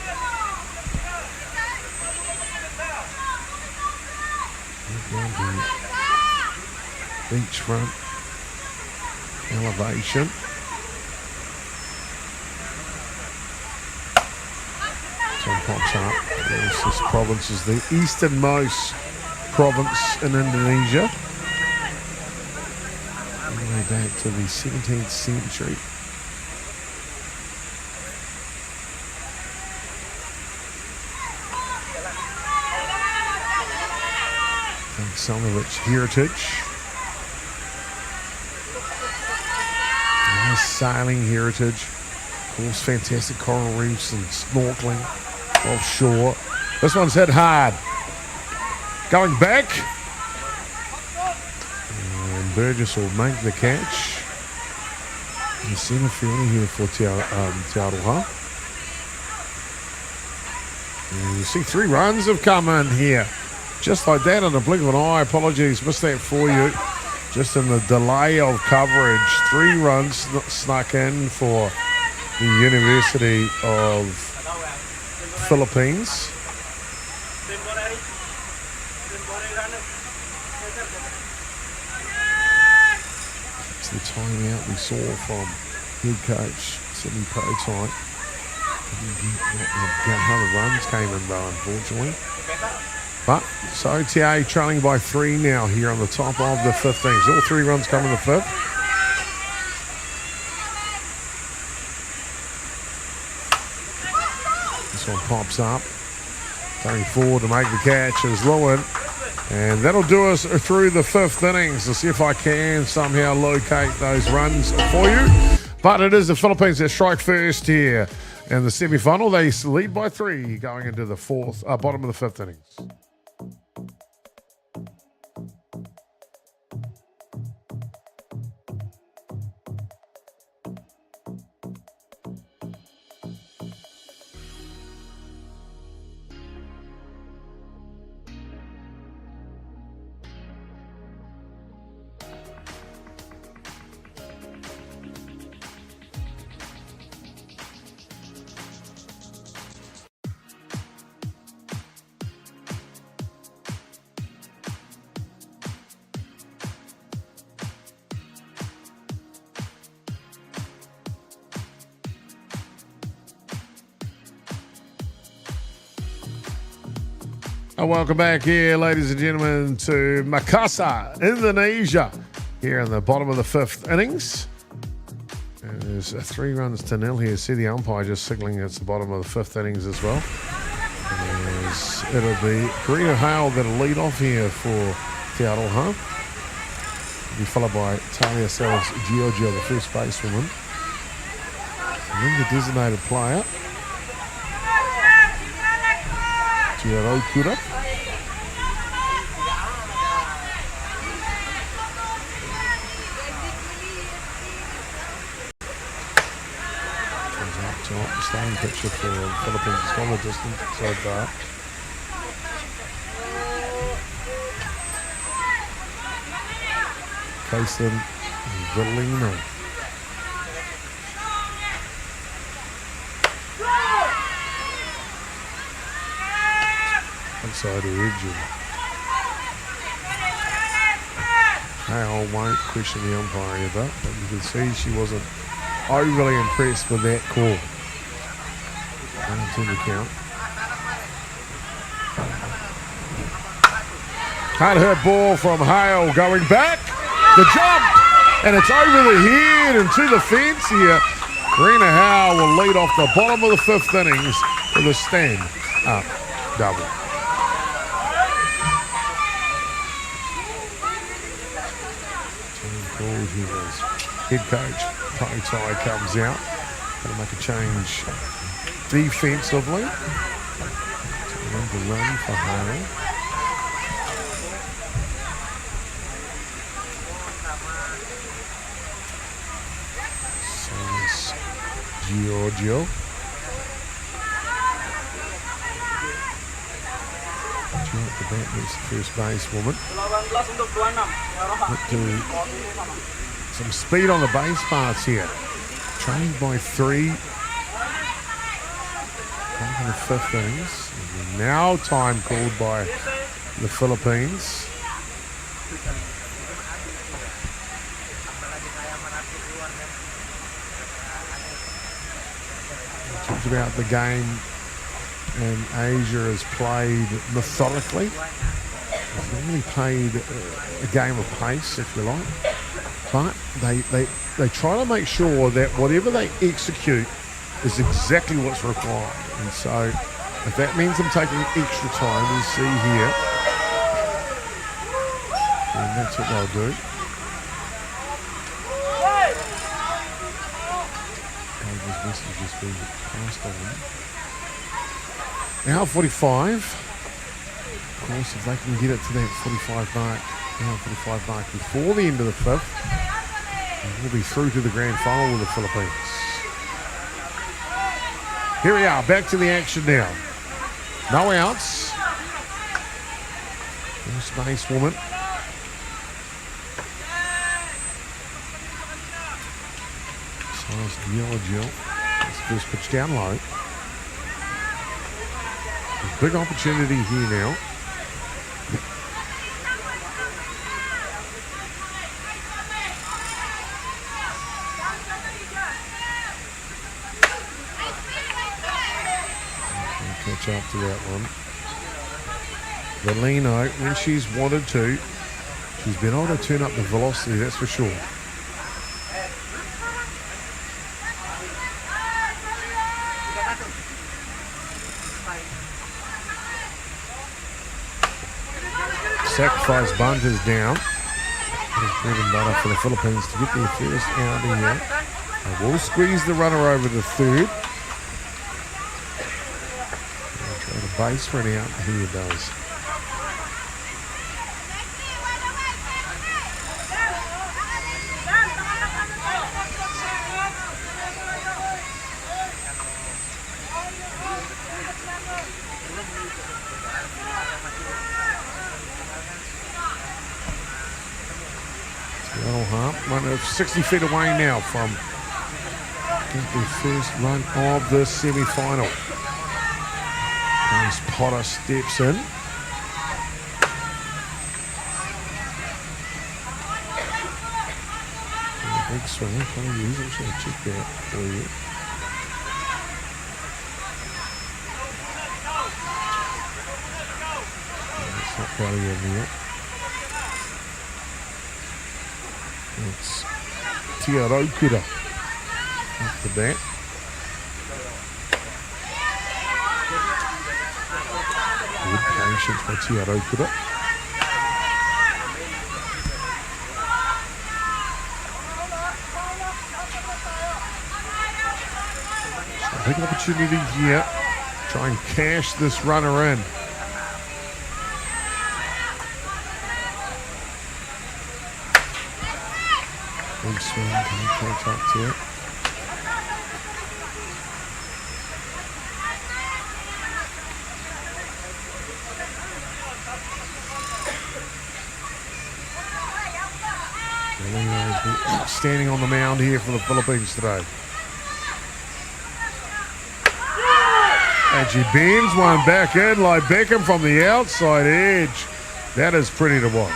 Down to beachfront elevation. Sun pops up. This province is the easternmost province in Indonesia. All the way back to the 17th century. Some of its heritage. Nice sailing heritage. Of course, fantastic coral reefs and snorkeling offshore. This one's hit hard. Going back. And Burgess will make the catch. The centre fielder here for Aronha. And you see 3 runs have come in here. Just like that, in a blink of an eye. Apologies, missed that for you. Just in the delay of coverage, 3 runs snuck in for the University of Philippines. It's the timeout we saw from head coach Sydney Prototype. How the runs came in though, unfortunately. But so OTA trailing by 3 now here on the top of the 5th innings. All 3 runs come in the 5th. This one pops up. Going forward to make the catch is Lewin. And that'll do us through the 5th innings. Let's see if I can somehow locate those runs for you. But it is the Philippines that strike first here in the semi-final. They lead by 3 going into the bottom of the 5th innings. Welcome back here, ladies and gentlemen, to Makassar, Indonesia, here in the bottom of the 5th innings. And there's 3 runs to 0 here. See the umpire just signalling it's the bottom of the 5th innings as well. As it'll be Karina Hale that'll lead off here for Te Aroha. Be followed by Talia Salas Giorgio, the first basewoman. And then the designated player, Giorgio Kura. The starting pitcher for the Philippines has gone the distance so far. Kason Valino. Inside edge. Hale won't question the umpire either, but you can see she wasn't overly impressed with that call. In the count. Hard hit ball from Hale going back. The jump, and it's over the head and to the fence here. Karina Hale will lead off the bottom of the 5th innings with a stand-up double. Head coach Potai comes out. Going to make a change defensively. The run for Hale. So Giorgio. At the back, there's the first base woman. Look to some speed on the base parts here. Trained by 3. 15s. Now time called by the Philippines. We talked about the game, and Asia has played methodically. It's really played a game of pace, if you like. But they try to make sure that whatever they execute is exactly what's required. And so if that means them taking extra time, we see here, and that's what they'll do. This message has been passed on. Now 45. Of course, if they can get it to that 45 mark, now 45 mark before the end of the 5th, we'll be through to the grand final with the Philippines. Here we are, back to the action now. No outs. First base woman. Size yellow Jill. That's the first pitch down low. Big opportunity here now. Catch up to that one. Valino, when she's wanted to, she's been able to turn up the velocity, that's for sure. Sacrifice bunt is down. It's bread and butter for the Philippines to get their first out here. They will squeeze the runner over to third. Try to base for an out. Here it does. Runner 60 feet away now from the first run of the semi-final. As Potter steps in. Big swing. I'm going to check that for you. It's not quite over yet. It's Tiarokura off the bat. Good patience by Tiarokura. So a big opportunity here. Try and cash this runner in. Big swing, can you catch up to it? Molino's been outstanding on the mound here for the Philippines today. And she bends one back in like Beckham from the outside edge. That is pretty to watch.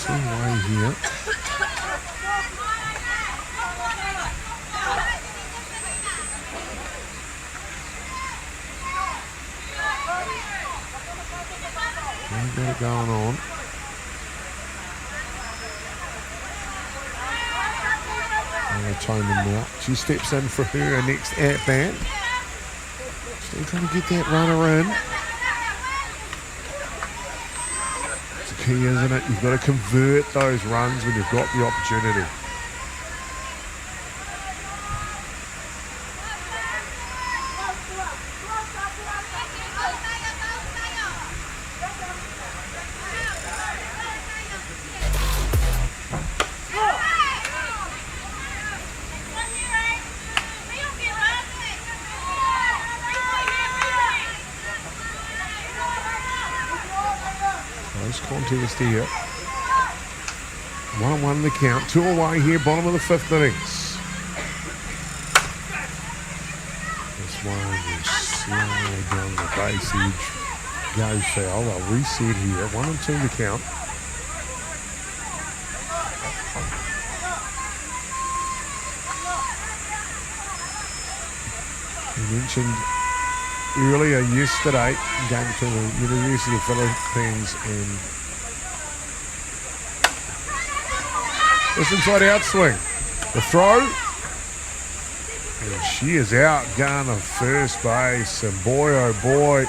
Way here. They've got it going on. Timing now. She steps in for her next at-bat. Still trying to get that runner in. Key, isn't it? You've got to convert those runs when you've got the opportunity. contest here. 1-1 the count. 2 away here, bottom of the 5th innings. This one is slide down the base edge. Go foul. They'll reset here. 1-2 the count. You mentioned earlier yesterday, game between the University of Philippines and this inside outswing. The throw. And she is out going to first base. And boy, oh boy,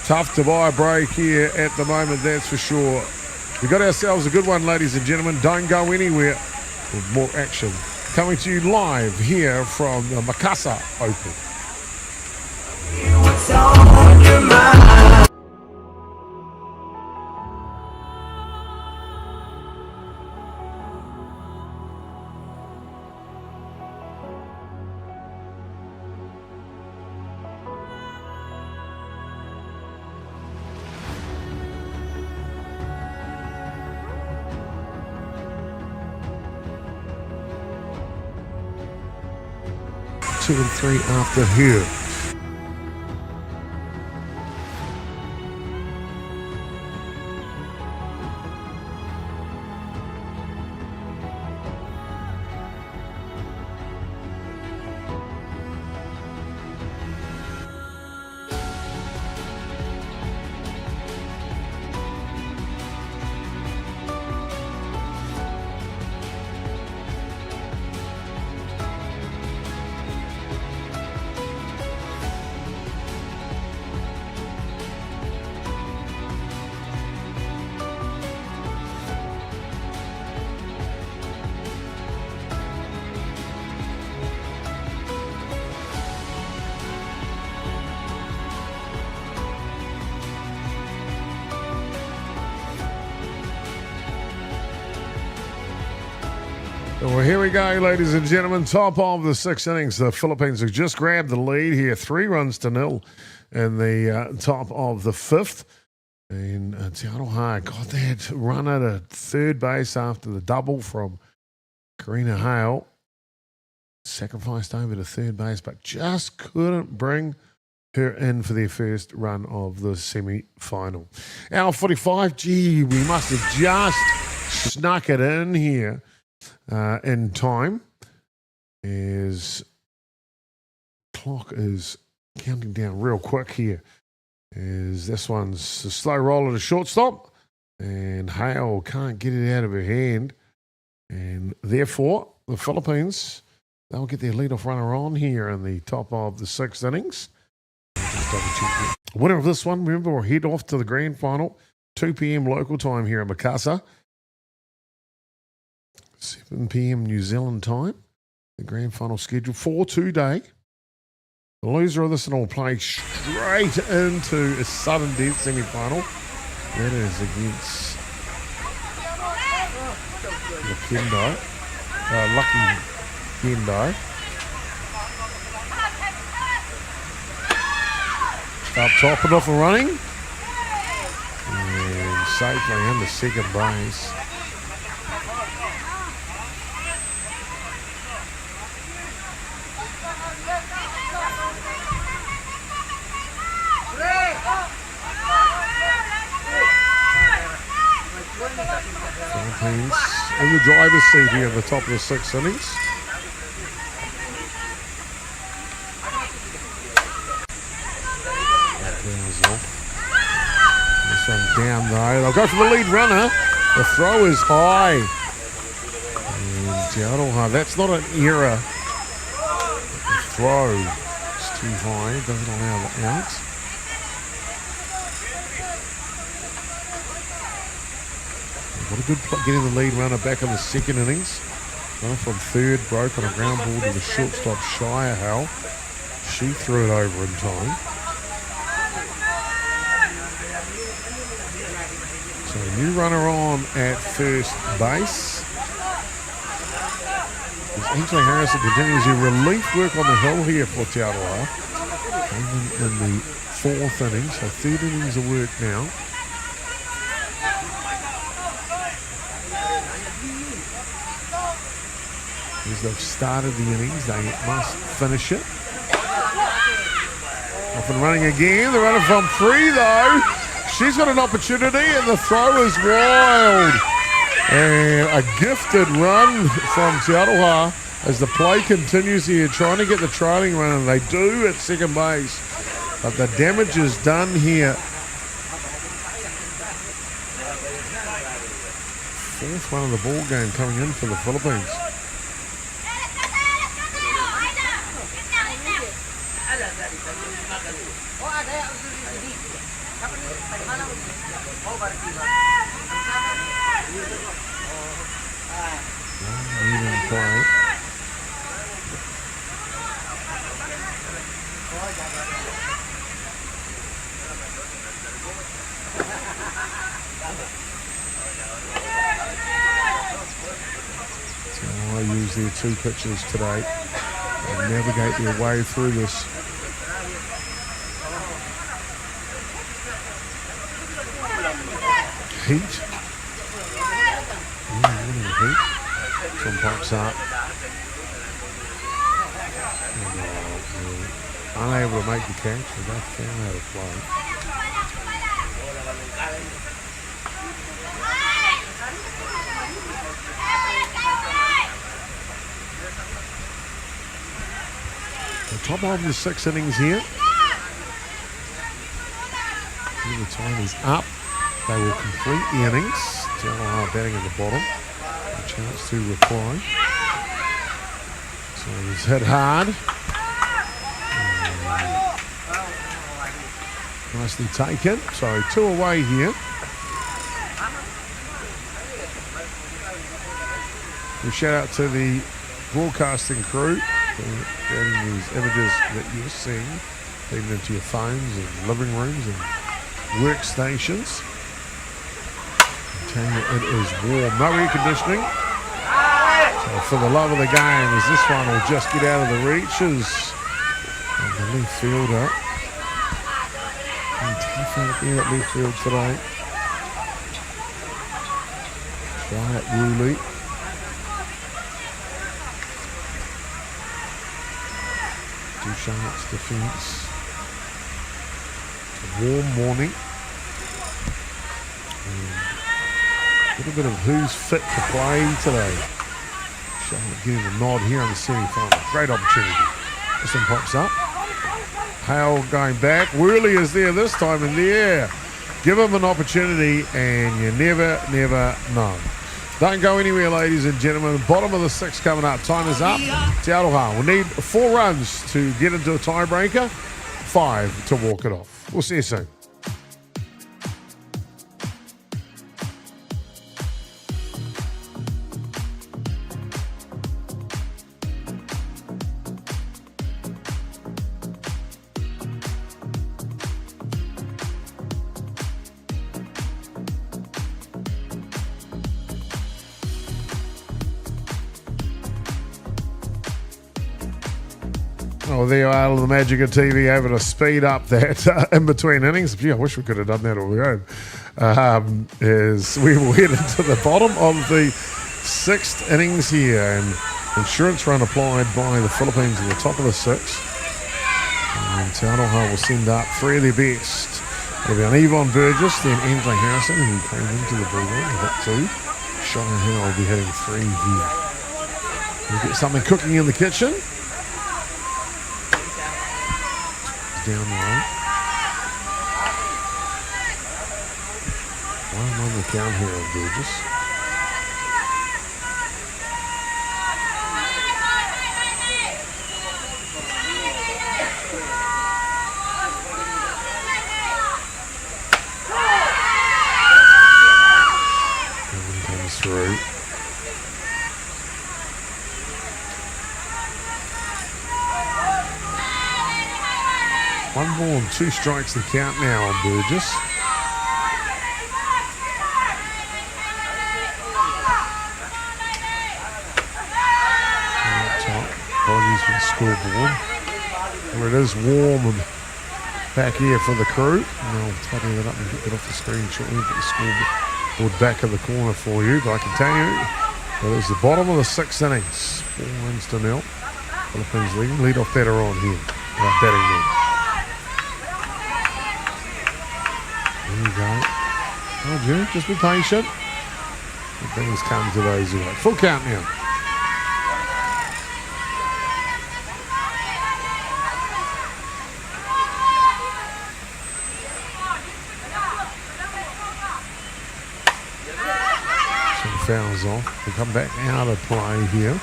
tough to buy a break here at the moment, that's for sure. We got ourselves a good one, ladies and gentlemen. Don't go anywhere with more action. Coming to you live here from the Makassar Open. What's on your mind? Two and three after here. Well, here we go, ladies and gentlemen. Top of the 6th innings. The Philippines have just grabbed the lead here, 3-0 in the top of the 5th. And Aronha got that run at a third base after the double from Karina Hale. Sacrificed over to third base, but just couldn't bring her in for their first run of the semi-final. Hour 45, gee, we must have just snuck it in here. In time, as clock is counting down real quick here, as this one's a slow roller to shortstop, and Hale can't get it out of her hand, and therefore the Philippines, they'll get their leadoff runner on here in the top of the 6th innings. Just double check it. Winner of this one, remember, will head off to the grand final, 2 p.m. local time here in Makassar. 7 p.m. New Zealand time. The grand final scheduled for today. The loser of this one will play straight into a sudden death semi-final. That is against Lucky Kendo. Up top and off and running. And safely under second base. In the driver's seat here at the top of the 6th innings. This one down though. They'll go for the lead runner. The throw is high. And Aronha, that's not an error. The throw is too high. Doesn't allow the out. Got a good getting the lead runner back in the 2nd innings. Runner from third broke on a ground ball to the shortstop Shire Hale. She threw it over in time. So a new runner on at first base. As Ainsley Harrison continues her relief work on the hill here for Te Aroha. In the 4th inning, so 3rd innings of work now. As they've started the innings, they must finish it. Off and running again. They're running from 3 though. She's got an opportunity and the throw is wild. And a gifted run from Te Aroha as the play continues here, trying to get the trailing run, and they do at second base. But the damage is done here. Fourth one of the ball game coming in for the Philippines. Moving play. So I use their 2 pitches today and navigate their way through this. Heat. Heat. Some pops up. Unable to make the catch, but that's foul out of play. The top of the 6 innings here. The time is up. They will complete the innings. Te Aroha batting at the bottom. A chance to reply. So he's hit hard. Nicely taken. So 2 away here. A shout out to the broadcasting crew for getting these images that you're seeing feeding into your phones and living rooms and workstations. I'm telling you, it is warm. No air conditioning. So for the love of the game, as this one will just get out of the reaches of the left fielder. And tough out there at left field today. Try it, Woolley. Dushart's defence. It's a warm morning. A little bit of who's fit to play today. Charlotte getting a nod here in the semi-final. Great opportunity. This one pops up. Hale going back. Worley is there this time in the air. Give him an opportunity and you never know. Don't go anywhere, ladies and gentlemen. Bottom of the 6th coming up. Time is up. Te Aroha will need 4 runs to get into a tiebreaker. 5 to walk it off. We'll see you soon. Oh, there you are, the magic of TV, able to speed up that in between innings. Gee, I wish we could have done that all the time. As we will head into the bottom of the 6th innings here, and insurance run applied by the Philippines at the top of the 6th. And Te Aroha will send up 3 of their best. It'll be on Yvonne Burgess, then Angela Harrison, who came into the bullpen with hit 2. Shire Hill will be hitting 3 here. We'll get something cooking in the kitchen. Down low. 1 on the count here of Burgess. One comes through. One ball and 2 strikes to count now on Burgess. Top. Apologies for the scoreboard. Where it is warm and back here for the crew. And I'll tidy that up and get it off the screen shortly. Put the scoreboard back in the corner for you. But I can tell you, That is the bottom of the 6th innings. 4-0. Philippines leading. Lead off batter on here. Batting there. There you go. Oh, Jim, just be patient. Good things come to those who wait. Full count now. Some fouls off. We'll come back out of play here.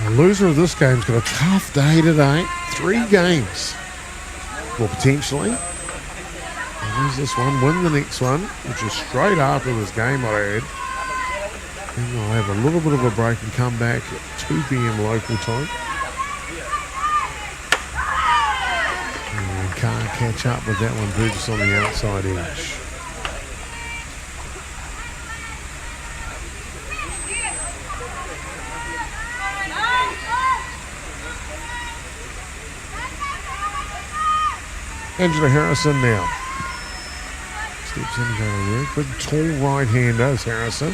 The loser of this game's got a tough day today. 3 games. Well, potentially. Lose this one, win the next one, which is straight after this game I had. And I'll have a little bit of a break and come back at 2 p.m. local time. And can't catch up with that one, Burgess on the outside edge. Angela Harrison now. Steps in to go to work. Big tall right-hander is Harrison.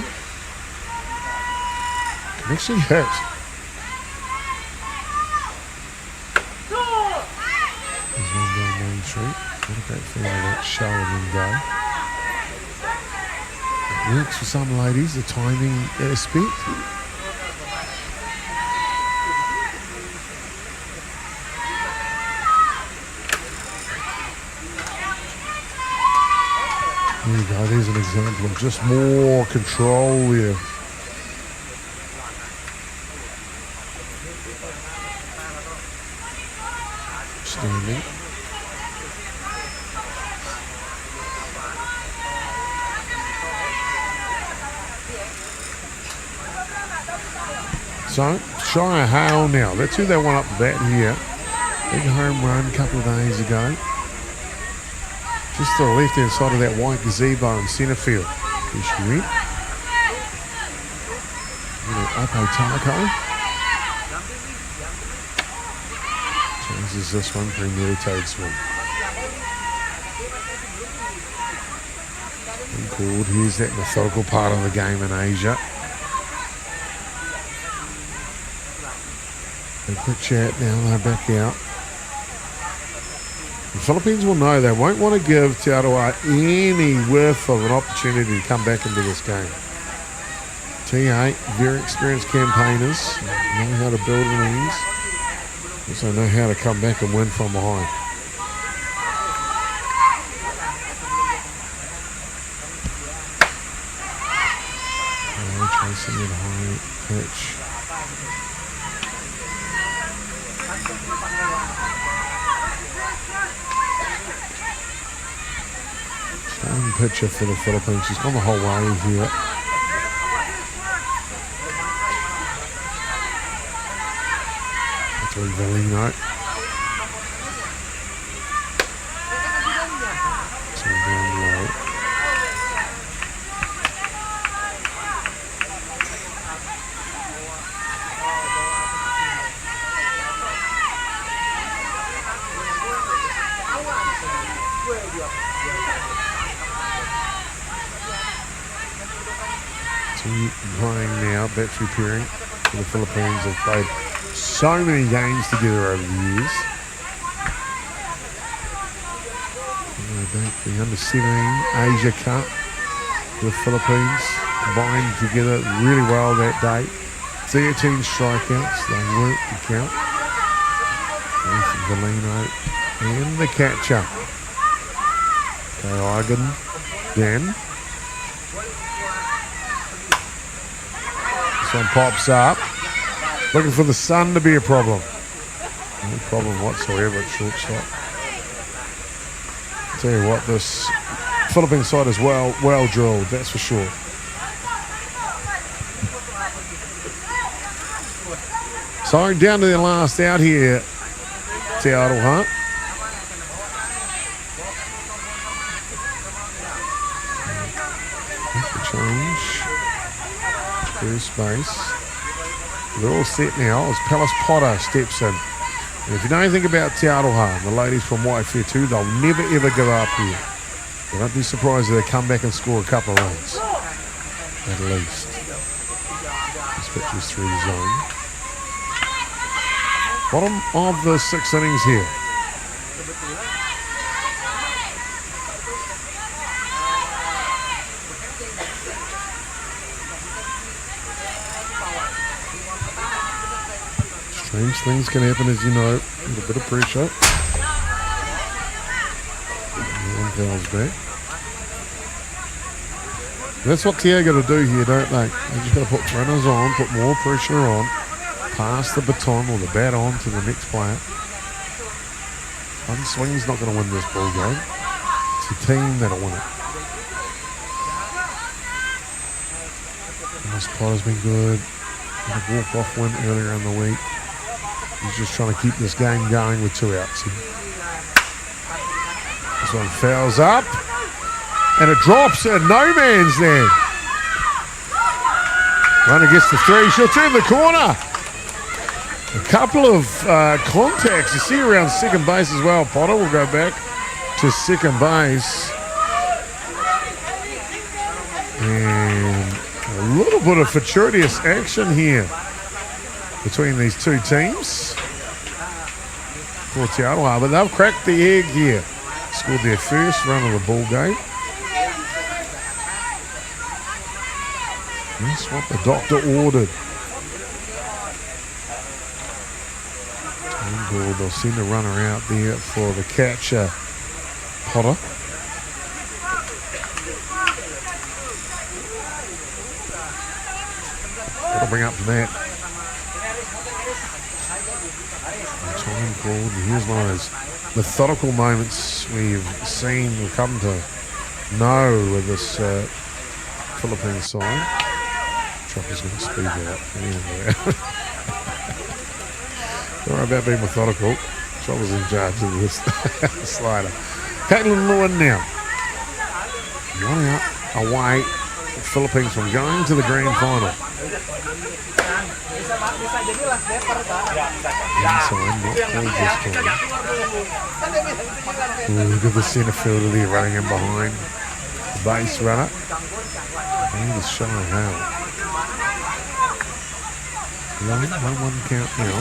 Can actually hit. There's one down Main Street. Not a great feeling of that Sheldon go. It works for some ladies, the timing aspect. There you go, there's an example of just more control there. Standing. So, Shire Hale now. That's who they want up the bat here. Big home run a couple of days ago. Just to the left-hand side of that white gazebo in centre field. There she went. Oppo Taco. Chases this one, premeditated swing. And called. Here's that methodical part of the game in Asia. A quick chat now, they're back out. The Philippines will know they won't want to give Te Aroha any whiff of an opportunity to come back into this game. T8, very experienced campaigners, know how to build innings, also know how to come back and win from behind. Chasing it high pitch. Same pitcher for the Philippines. She's gone the whole way here. Through Valino. So down low. Playing now, battery pairing for the Philippines. Have played so many games together over the years. The under-17 Asia Cup, the Philippines combined together really well that day. 13 strikeouts, they weren't to count. Valino and the catcher. Kaiagan then. This one pops up. Looking for the sun to be a problem. No problem whatsoever at shortstop. Tell you what, this Philippine side is well drilled, that's for sure. So down to their last out here, Te Aroha. Change. First base. They're all set now as Palace Potter steps in. And if you know anything about Te Aroha, the ladies from Waifetu, they'll never ever give up here. So don't be surprised if they come back and score a couple of runs, at least. This pitch is through the zone. Bottom of the 6th innings here. Strange things can happen, as you know, with a bit of pressure. One fouls back. That's what Te got to do here, don't they? They just got to put runners on, put more pressure on, pass the baton or the bat on to the next player. One swing's not going to win this ball game. It's a team that'll win it. This Potter's been good. Had a walk-off win earlier in the week. He's just trying to keep this game going with 2 outs. This one fouls up. And it drops at no man's land. Runner gets the 3. She'll turn the corner. A couple of contacts you see around second base as well. Potter will go back to second base. And a little bit of fortuitous action here between these two teams for Te Aroha, but they've cracked the egg here. Scored their first run of the ball game. That's what the doctor ordered. They'll send a runner out there for the catcher, Potter. That'll bring up the net. Time called. Here's one of those methodical moments we've come to know with this Philippine side. Chopper's going to speed out. Don't worry about being methodical. Chopper's in charge of this slider. Caitlin Lewin now. 1 out away. The Philippines from going to the grand final. Inside, not called this time. Look at the centre fielder there running in behind the base runner. And the shy how. 1-1 count now.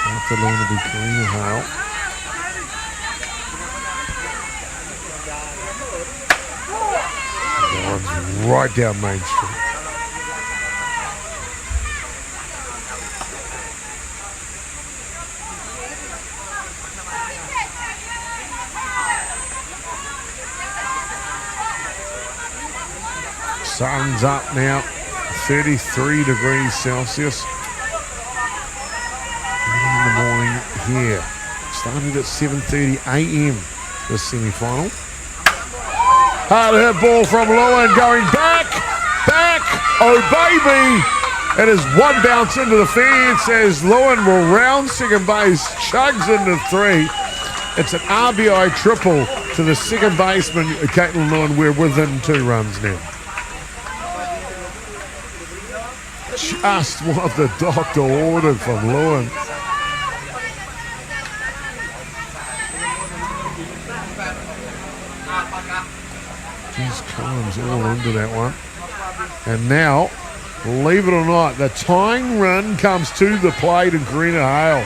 After Lewin will be clean of Hale. Runs right down Main Street. Sun's up now, 33 degrees Celsius. In the morning here. Started at 7:30 a.m. this semi-final. Hard hit ball from Lewin going back, oh baby. It is one bounce into the fence as Lewin will round second base, chugs into 3. It's an RBI triple to the second baseman, Caitlin Lewin. We're within 2 runs now. Just what the doctor ordered from Lewin. Just comes all into that one. And now, believe it or not, the tying run comes to the plate in Karina Hale.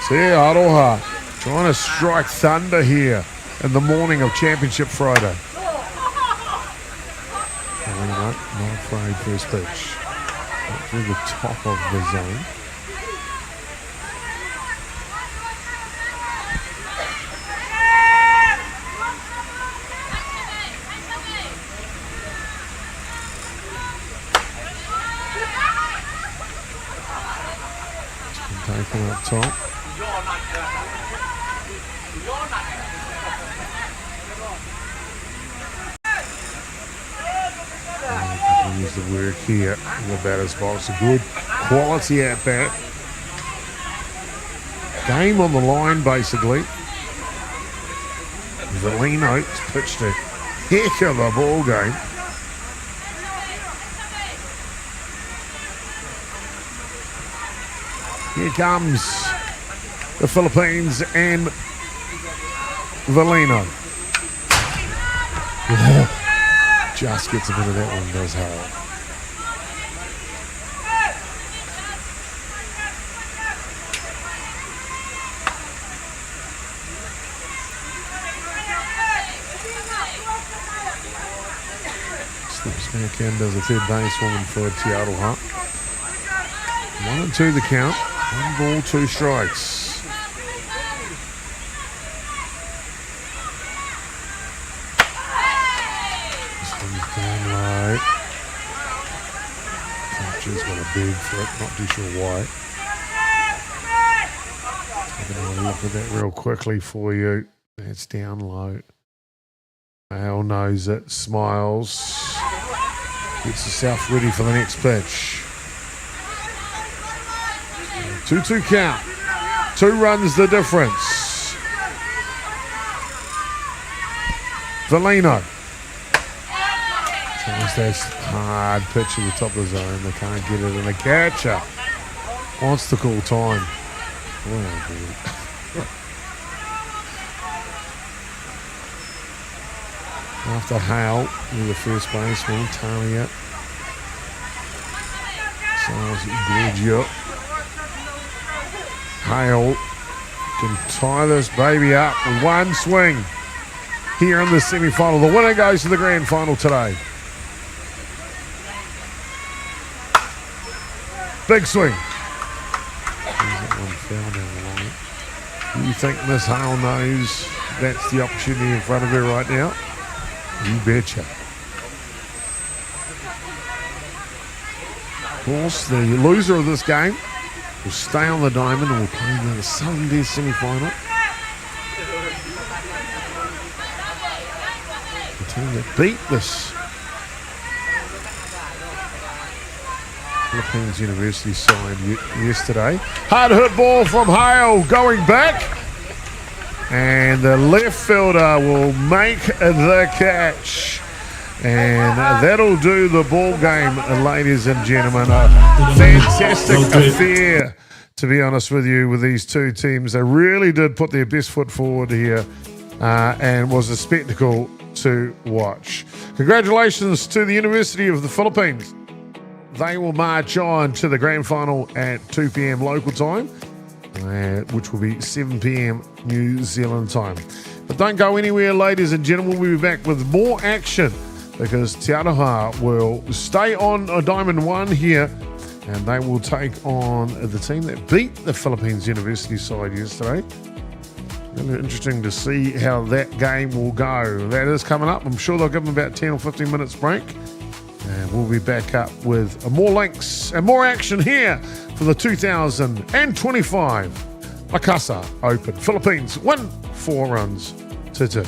Te Aroha trying to strike thunder here in the morning of Championship Friday. Not afraid for his pitch. Not through the top of the zone. It's been taken up top. Use the work here in the batter's box. A good quality at bat. Game on the line, basically. Valino's pitched a heck of a ball game. Here comes the Philippines and Valino. Oh, just gets a bit of that one, does Harold. Slips back in, does a third basewoman for Aronha. 1-2 the count. 1 ball, 2 strikes. This one's down low. Catcher's got a big foot, not too sure why. Taking a look at that real quickly for you. That's down low. Hale knows it, smiles. Gets herself ready for the next pitch. 2-2 count. 2 runs the difference. Valino. Tries that hard pitch at the top of the zone. They can't get it, and the catcher wants to call time. Wow, dude. After Hale, with the first baseman, Talia. Giorgio. Hale can tie this baby up with 1 swing here in the semi-final. The winner goes to the grand final today. Big swing. That one fell down the line. You think Miss Hale knows that's the opportunity in front of her right now? You betcha. Of course, the loser of this game will stay on the diamond and will play in the Southern Day semi-final. The team that beat this Philippines University side yesterday. Hard hit ball from Hale going back. And the left fielder will make the catch. And that'll do the ball game, ladies and gentlemen. A fantastic affair, to be honest with you, with these two teams. They really did put their best foot forward here and was a spectacle to watch. Congratulations to the University of the Philippines. They will march on to the grand final at 2 p.m. local time, which will be 7 p.m. New Zealand time. But don't go anywhere, ladies and gentlemen. We'll be back with more action, because Te Aroha will stay on a Diamond 1 here, and they will take on the team that beat the Philippines University side yesterday. Really interesting to see how that game will go. That is coming up. I'm sure they'll give them about 10 or 15 minutes break, and we'll be back up with more links and more action here for the 2025 Makassar Open. Philippines win 4 runs to 2.